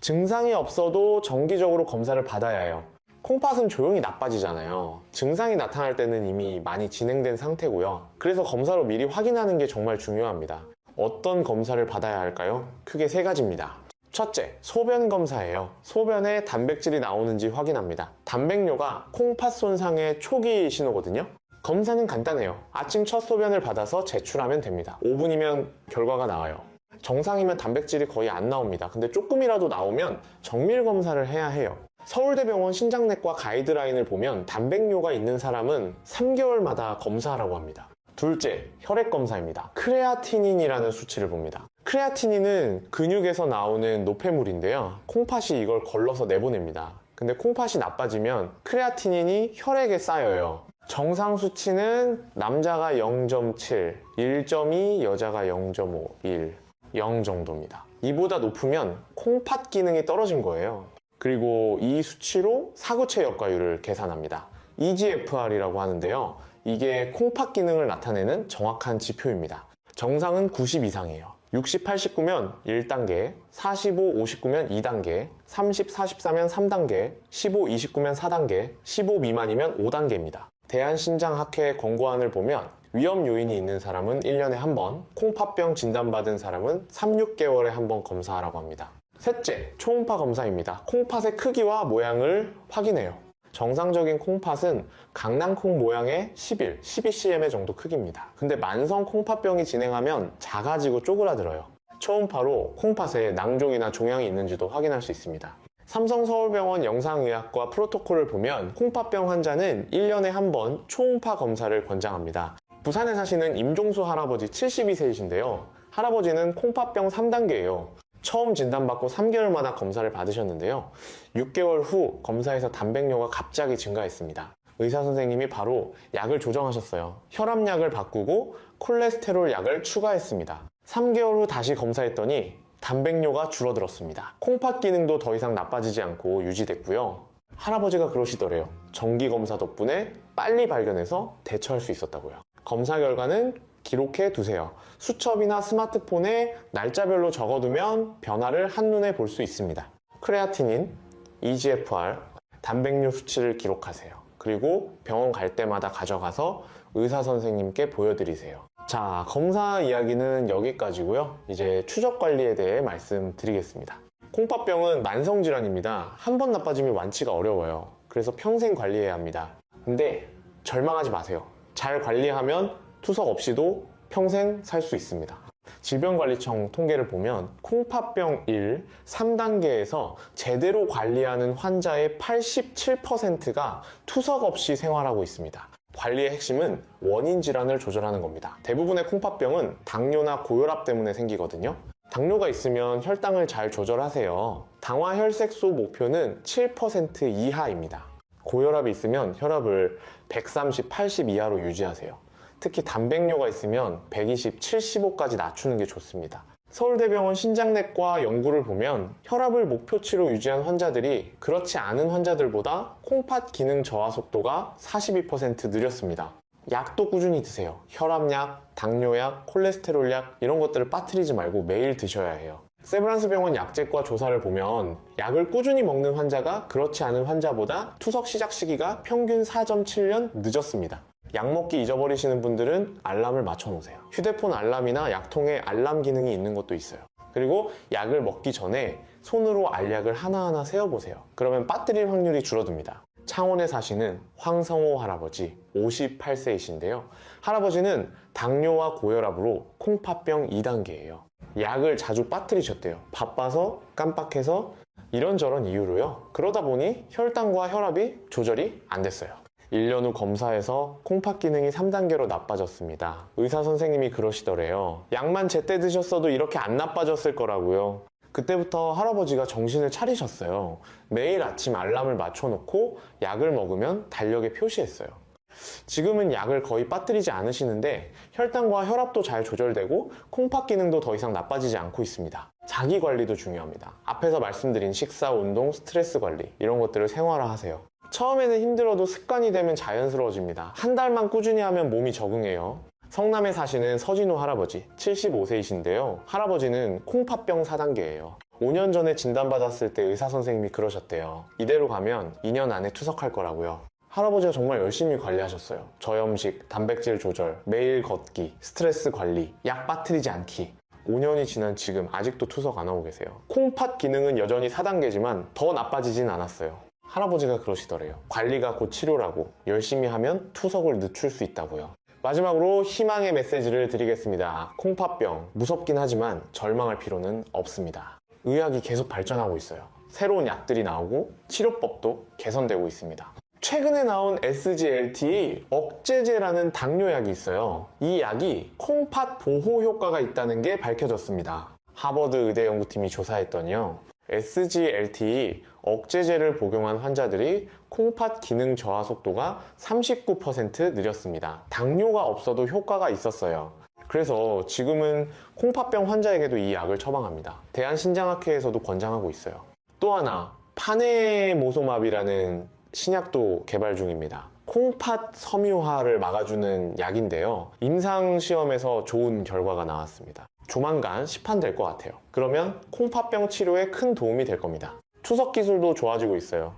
증상이 없어도 정기적으로 검사를 받아야 해요. 콩팥은 조용히 나빠지잖아요. 증상이 나타날 때는 이미 많이 진행된 상태고요. 그래서 검사로 미리 확인하는 게 정말 중요합니다. 어떤 검사를 받아야 할까요? 크게 3가지입니다. 첫째, 소변 검사예요. 소변에 단백질이 나오는지 확인합니다. 단백뇨가 콩팥 손상의 초기 신호거든요. 검사는 간단해요. 아침 첫 소변을 받아서 제출하면 됩니다. 5분이면 결과가 나와요. 정상이면 단백질이 거의 안 나옵니다. 근데 조금이라도 나오면 정밀 검사를 해야 해요. 서울대병원 신장내과 가이드라인을 보면 단백뇨가 있는 사람은 3개월마다 검사하라고 합니다. 둘째, 혈액 검사입니다. 크레아티닌이라는 수치를 봅니다. 크레아티닌은 근육에서 나오는 노폐물인데요. 콩팥이 이걸 걸러서 내보냅니다. 근데 콩팥이 나빠지면 크레아티닌이 혈액에 쌓여요. 정상 수치는 남자가 0.7, 1.2, 여자가 0.5, 1, 0 정도입니다. 이보다 높으면 콩팥 기능이 떨어진 거예요. 그리고 이 수치로 사구체 역과율을 계산합니다. EGFR이라고 하는데요. 이게 콩팥 기능을 나타내는 정확한 지표입니다. 정상은 90 이상이에요. 60, 89면 1단계, 45, 59면 2단계, 30, 44면 3단계, 15, 29면 4단계, 15 미만이면 5단계입니다. 대한신장학회 권고안을 보면 위험 요인이 있는 사람은 1년에 한 번, 콩팥병 진단받은 사람은 3, 6개월에 한 번 검사하라고 합니다. 셋째, 초음파 검사입니다. 콩팥의 크기와 모양을 확인해요. 정상적인 콩팥은 강낭콩 모양의 11, 12cm의 정도 크기입니다. 근데 만성 콩팥병이 진행하면 작아지고 쪼그라들어요. 초음파로 콩팥에 낭종이나 종양이 있는지도 확인할 수 있습니다. 삼성서울병원 영상의학과 프로토콜을 보면 콩팥병 환자는 1년에 한 번 초음파 검사를 권장합니다. 부산에 사시는 임종수 할아버지 72세이신데요. 할아버지는 콩팥병 3단계예요. 처음 진단받고 3개월마다 검사를 받으셨는데요. 6개월 후 검사에서 단백뇨가 갑자기 증가했습니다. 의사 선생님이 바로 약을 조정하셨어요. 혈압약을 바꾸고 콜레스테롤 약을 추가했습니다. 3개월 후 다시 검사했더니 단백뇨가 줄어들었습니다. 콩팥 기능도 더 이상 나빠지지 않고 유지됐고요. 할아버지가 그러시더래요. 정기검사 덕분에 빨리 발견해서 대처할 수 있었다고요. 검사 결과는 기록해 두세요. 수첩이나 스마트폰에 날짜별로 적어두면 변화를 한눈에 볼 수 있습니다. 크레아티닌, EGFR, 단백뇨 수치를 기록하세요. 그리고 병원 갈 때마다 가져가서 의사 선생님께 보여드리세요. 자, 검사 이야기는 여기까지고요. 이제 추적 관리에 대해 말씀드리겠습니다. 콩팥병은 만성질환입니다. 한 번 나빠지면 완치가 어려워요. 그래서 평생 관리해야 합니다. 근데 절망하지 마세요. 잘 관리하면 투석 없이도 평생 살 수 있습니다. 질병관리청 통계를 보면 콩팥병 1, 3단계에서 제대로 관리하는 환자의 87%가 투석 없이 생활하고 있습니다. 관리의 핵심은 원인 질환을 조절하는 겁니다. 대부분의 콩팥병은 당뇨나 고혈압 때문에 생기거든요. 당뇨가 있으면 혈당을 잘 조절하세요. 당화 혈색소 목표는 7% 이하입니다. 고혈압이 있으면 혈압을 130, 80 이하로 유지하세요. 특히 단백뇨가 있으면 120, 75까지 낮추는 게 좋습니다. 서울대병원 신장내과 연구를 보면 혈압을 목표치로 유지한 환자들이 그렇지 않은 환자들보다 콩팥 기능 저하 속도가 42% 느렸습니다. 약도 꾸준히 드세요. 혈압약, 당뇨약, 콜레스테롤약 이런 것들을 빠뜨리지 말고 매일 드셔야 해요. 세브란스 병원 약제과 조사를 보면 약을 꾸준히 먹는 환자가 그렇지 않은 환자보다 투석 시작 시기가 평균 4.7년 늦었습니다. 약 먹기 잊어버리시는 분들은 알람을 맞춰 놓으세요. 휴대폰 알람이나 약통에 알람 기능이 있는 것도 있어요. 그리고 약을 먹기 전에 손으로 알약을 하나하나 세어보세요. 그러면 빠뜨릴 확률이 줄어듭니다. 창원에 사시는 황성호 할아버지 58세이신데요. 할아버지는 당뇨와 고혈압으로 콩팥병 2단계예요. 약을 자주 빠뜨리셨대요. 바빠서 깜빡해서 이런저런 이유로요. 그러다 보니 혈당과 혈압이 조절이 안 됐어요. 1년 후 검사에서 콩팥 기능이 3단계로 나빠졌습니다. 의사 선생님이 그러시더래요. 약만 제때 드셨어도 이렇게 안 나빠졌을 거라고요. 그때부터 할아버지가 정신을 차리셨어요. 매일 아침 알람을 맞춰놓고 약을 먹으면 달력에 표시했어요. 지금은 약을 거의 빠뜨리지 않으시는데 혈당과 혈압도 잘 조절되고 콩팥 기능도 더 이상 나빠지지 않고 있습니다. 자기 관리도 중요합니다. 앞에서 말씀드린 식사, 운동, 스트레스 관리 이런 것들을 생활화하세요. 처음에는 힘들어도 습관이 되면 자연스러워집니다. 한 달만 꾸준히 하면 몸이 적응해요. 성남에 사시는 서진호 할아버지 75세이신데요. 할아버지는 콩팥병 4단계예요. 5년 전에 진단받았을 때 의사 선생님이 그러셨대요. 이대로 가면 2년 안에 투석할 거라고요. 할아버지가 정말 열심히 관리하셨어요. 저염식, 단백질 조절, 매일 걷기, 스트레스 관리, 약 빠뜨리지 않기. 5년이 지난 지금 아직도 투석 안 하고 계세요. 콩팥 기능은 여전히 4단계지만 더 나빠지진 않았어요. 할아버지가 그러시더래요. 관리가 곧 치료라고. 열심히 하면 투석을 늦출 수 있다고요. 마지막으로 희망의 메시지를 드리겠습니다. 콩팥병 무섭긴 하지만 절망할 필요는 없습니다. 의학이 계속 발전하고 있어요. 새로운 약들이 나오고 치료법도 개선되고 있습니다. 최근에 나온 SGLT 억제제라는 당뇨약이 있어요. 이 약이 콩팥 보호 효과가 있다는 게 밝혀졌습니다. 하버드 의대 연구팀이 조사했더니요, SGLT 억제제를 복용한 환자들이 콩팥 기능 저하 속도가 39% 느렸습니다. 당뇨가 없어도 효과가 있었어요. 그래서 지금은 콩팥병 환자에게도 이 약을 처방합니다. 대한신장학회에서도 권장하고 있어요. 또 하나, 파네모소맙이라는 신약도 개발 중입니다. 콩팥 섬유화를 막아주는 약인데요, 임상시험에서 좋은 결과가 나왔습니다. 조만간 시판될 것 같아요. 그러면 콩팥병 치료에 큰 도움이 될 겁니다. 투석 기술도 좋아지고 있어요.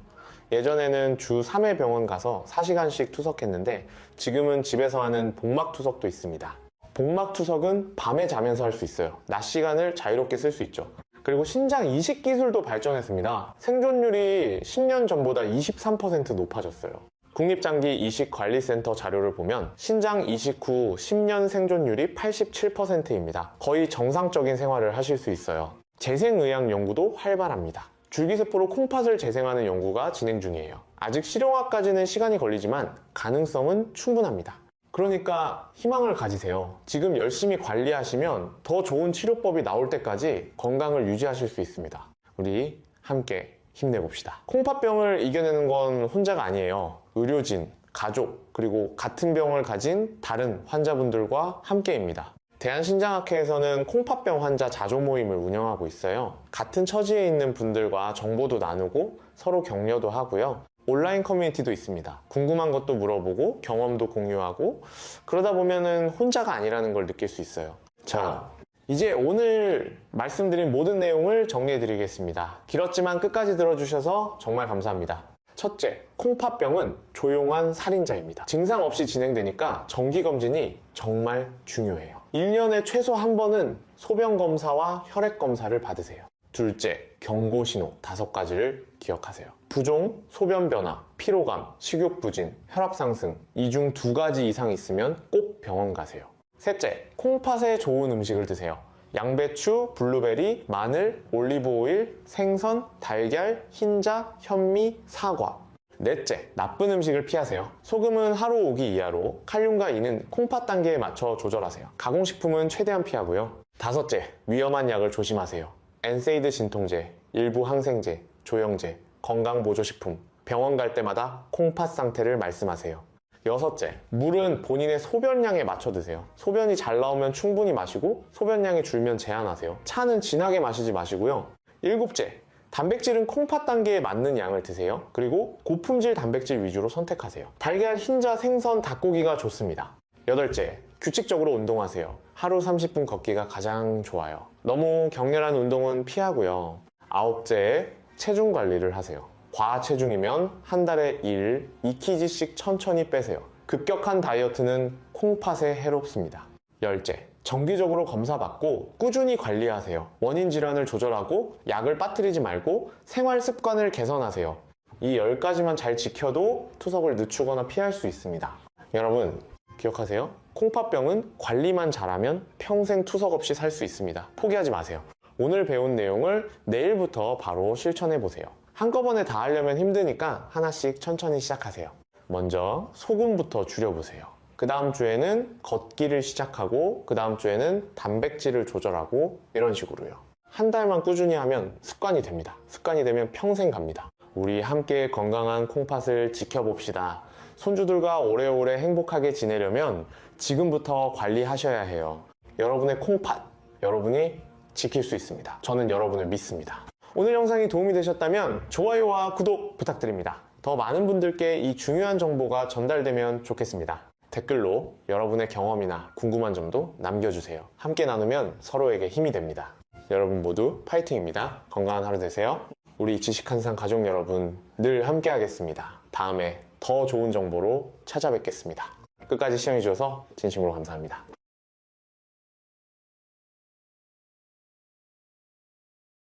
예전에는 주 3회 병원 가서 4시간씩 투석했는데 지금은 집에서 하는 복막 투석도 있습니다. 복막 투석은 밤에 자면서 할 수 있어요. 낮 시간을 자유롭게 쓸 수 있죠. 그리고 신장 이식 기술도 발전했습니다. 생존율이 10년 전보다 23% 높아졌어요. 국립장기-이식관리센터 자료를 보면 신장 이식 후 10년 생존율이 87%입니다. 거의 정상적인 생활을 하실 수 있어요. 재생의학 연구도 활발합니다. 줄기세포로 콩팥을 재생하는 연구가 진행 중이에요. 아직 실용화까지는 시간이 걸리지만 가능성은 충분합니다. 그러니까 희망을 가지세요. 지금 열심히 관리하시면 더 좋은 치료법이 나올 때까지 건강을 유지하실 수 있습니다. 우리 함께 힘내봅시다. 콩팥병을 이겨내는 건 혼자가 아니에요. 의료진, 가족, 그리고 같은 병을 가진 다른 환자분들과 함께입니다. 대한신장학회에서는 콩팥병 환자 자조 모임을 운영하고 있어요. 같은 처지에 있는 분들과 정보도 나누고 서로 격려도 하고요. 온라인 커뮤니티도 있습니다. 궁금한 것도 물어보고 경험도 공유하고, 그러다 보면은 혼자가 아니라는 걸 느낄 수 있어요. 자, 이제 오늘 말씀드린 모든 내용을 정리해 드리겠습니다. 길었지만 끝까지 들어주셔서 정말 감사합니다. 첫째, 콩팥병은 조용한 살인자입니다. 증상 없이 진행되니까 정기검진이 정말 중요해요. 1년에 최소 한 번은 소변검사와 혈액검사를 받으세요. 둘째, 경고신호 5가지를 기억하세요. 부종, 소변변화, 피로감, 식욕부진, 혈압상승, 이 중 2가지 이상 있으면 꼭 병원 가세요. 셋째, 콩팥에 좋은 음식을 드세요. 양배추, 블루베리, 마늘, 올리브오일, 생선, 달걀, 흰자, 현미, 사과. 넷째, 나쁜 음식을 피하세요. 소금은 하루 5기 이하로, 칼륨과 이는 콩팥 단계에 맞춰 조절하세요. 가공식품은 최대한 피하고요. 다섯째, 위험한 약을 조심하세요. 엔세이드 진통제, 일부 항생제, 조영제, 건강보조식품, 병원 갈 때마다 콩팥 상태를 말씀하세요. 여섯째, 물은 본인의 소변량에 맞춰 드세요. 소변이 잘 나오면 충분히 마시고 소변량이 줄면 제한하세요. 차는 진하게 마시지 마시고요. 일곱째, 단백질은 콩팥 단계에 맞는 양을 드세요. 그리고 고품질 단백질 위주로 선택하세요. 달걀, 흰자, 생선, 닭고기가 좋습니다. 여덟째, 규칙적으로 운동하세요. 하루 30분 걷기가 가장 좋아요. 너무 격렬한 운동은 피하고요. 아홉째, 체중 관리를 하세요. 과체중이면 한 달에 2kg씩 천천히 빼세요. 급격한 다이어트는 콩팥에 해롭습니다. 열째, 정기적으로 검사받고 꾸준히 관리하세요. 원인 질환을 조절하고 약을 빠뜨리지 말고 생활 습관을 개선하세요. 이 10가지만 잘 지켜도 투석을 늦추거나 피할 수 있습니다. 여러분, 기억하세요. 콩팥병은 관리만 잘하면 평생 투석 없이 살 수 있습니다. 포기하지 마세요. 오늘 배운 내용을 내일부터 바로 실천해 보세요. 한꺼번에 다 하려면 힘드니까 하나씩 천천히 시작하세요. 먼저 소금부터 줄여보세요. 그 다음 주에는 걷기를 시작하고, 그 다음 주에는 단백질을 조절하고, 이런 식으로요. 한 달만 꾸준히 하면 습관이 됩니다. 습관이 되면 평생 갑니다. 우리 함께 건강한 콩팥을 지켜봅시다. 손주들과 오래오래 행복하게 지내려면 지금부터 관리하셔야 해요. 여러분의 콩팥, 여러분이 지킬 수 있습니다. 저는 여러분을 믿습니다. 오늘 영상이 도움이 되셨다면 좋아요와 구독 부탁드립니다. 더 많은 분들께 이 중요한 정보가 전달되면 좋겠습니다. 댓글로 여러분의 경험이나 궁금한 점도 남겨주세요. 함께 나누면 서로에게 힘이 됩니다. 여러분 모두 파이팅입니다. 건강한 하루 되세요. 우리 지식한상 가족 여러분, 늘 함께 하겠습니다. 다음에 더 좋은 정보로 찾아뵙겠습니다. 끝까지 시청해주셔서 진심으로 감사합니다.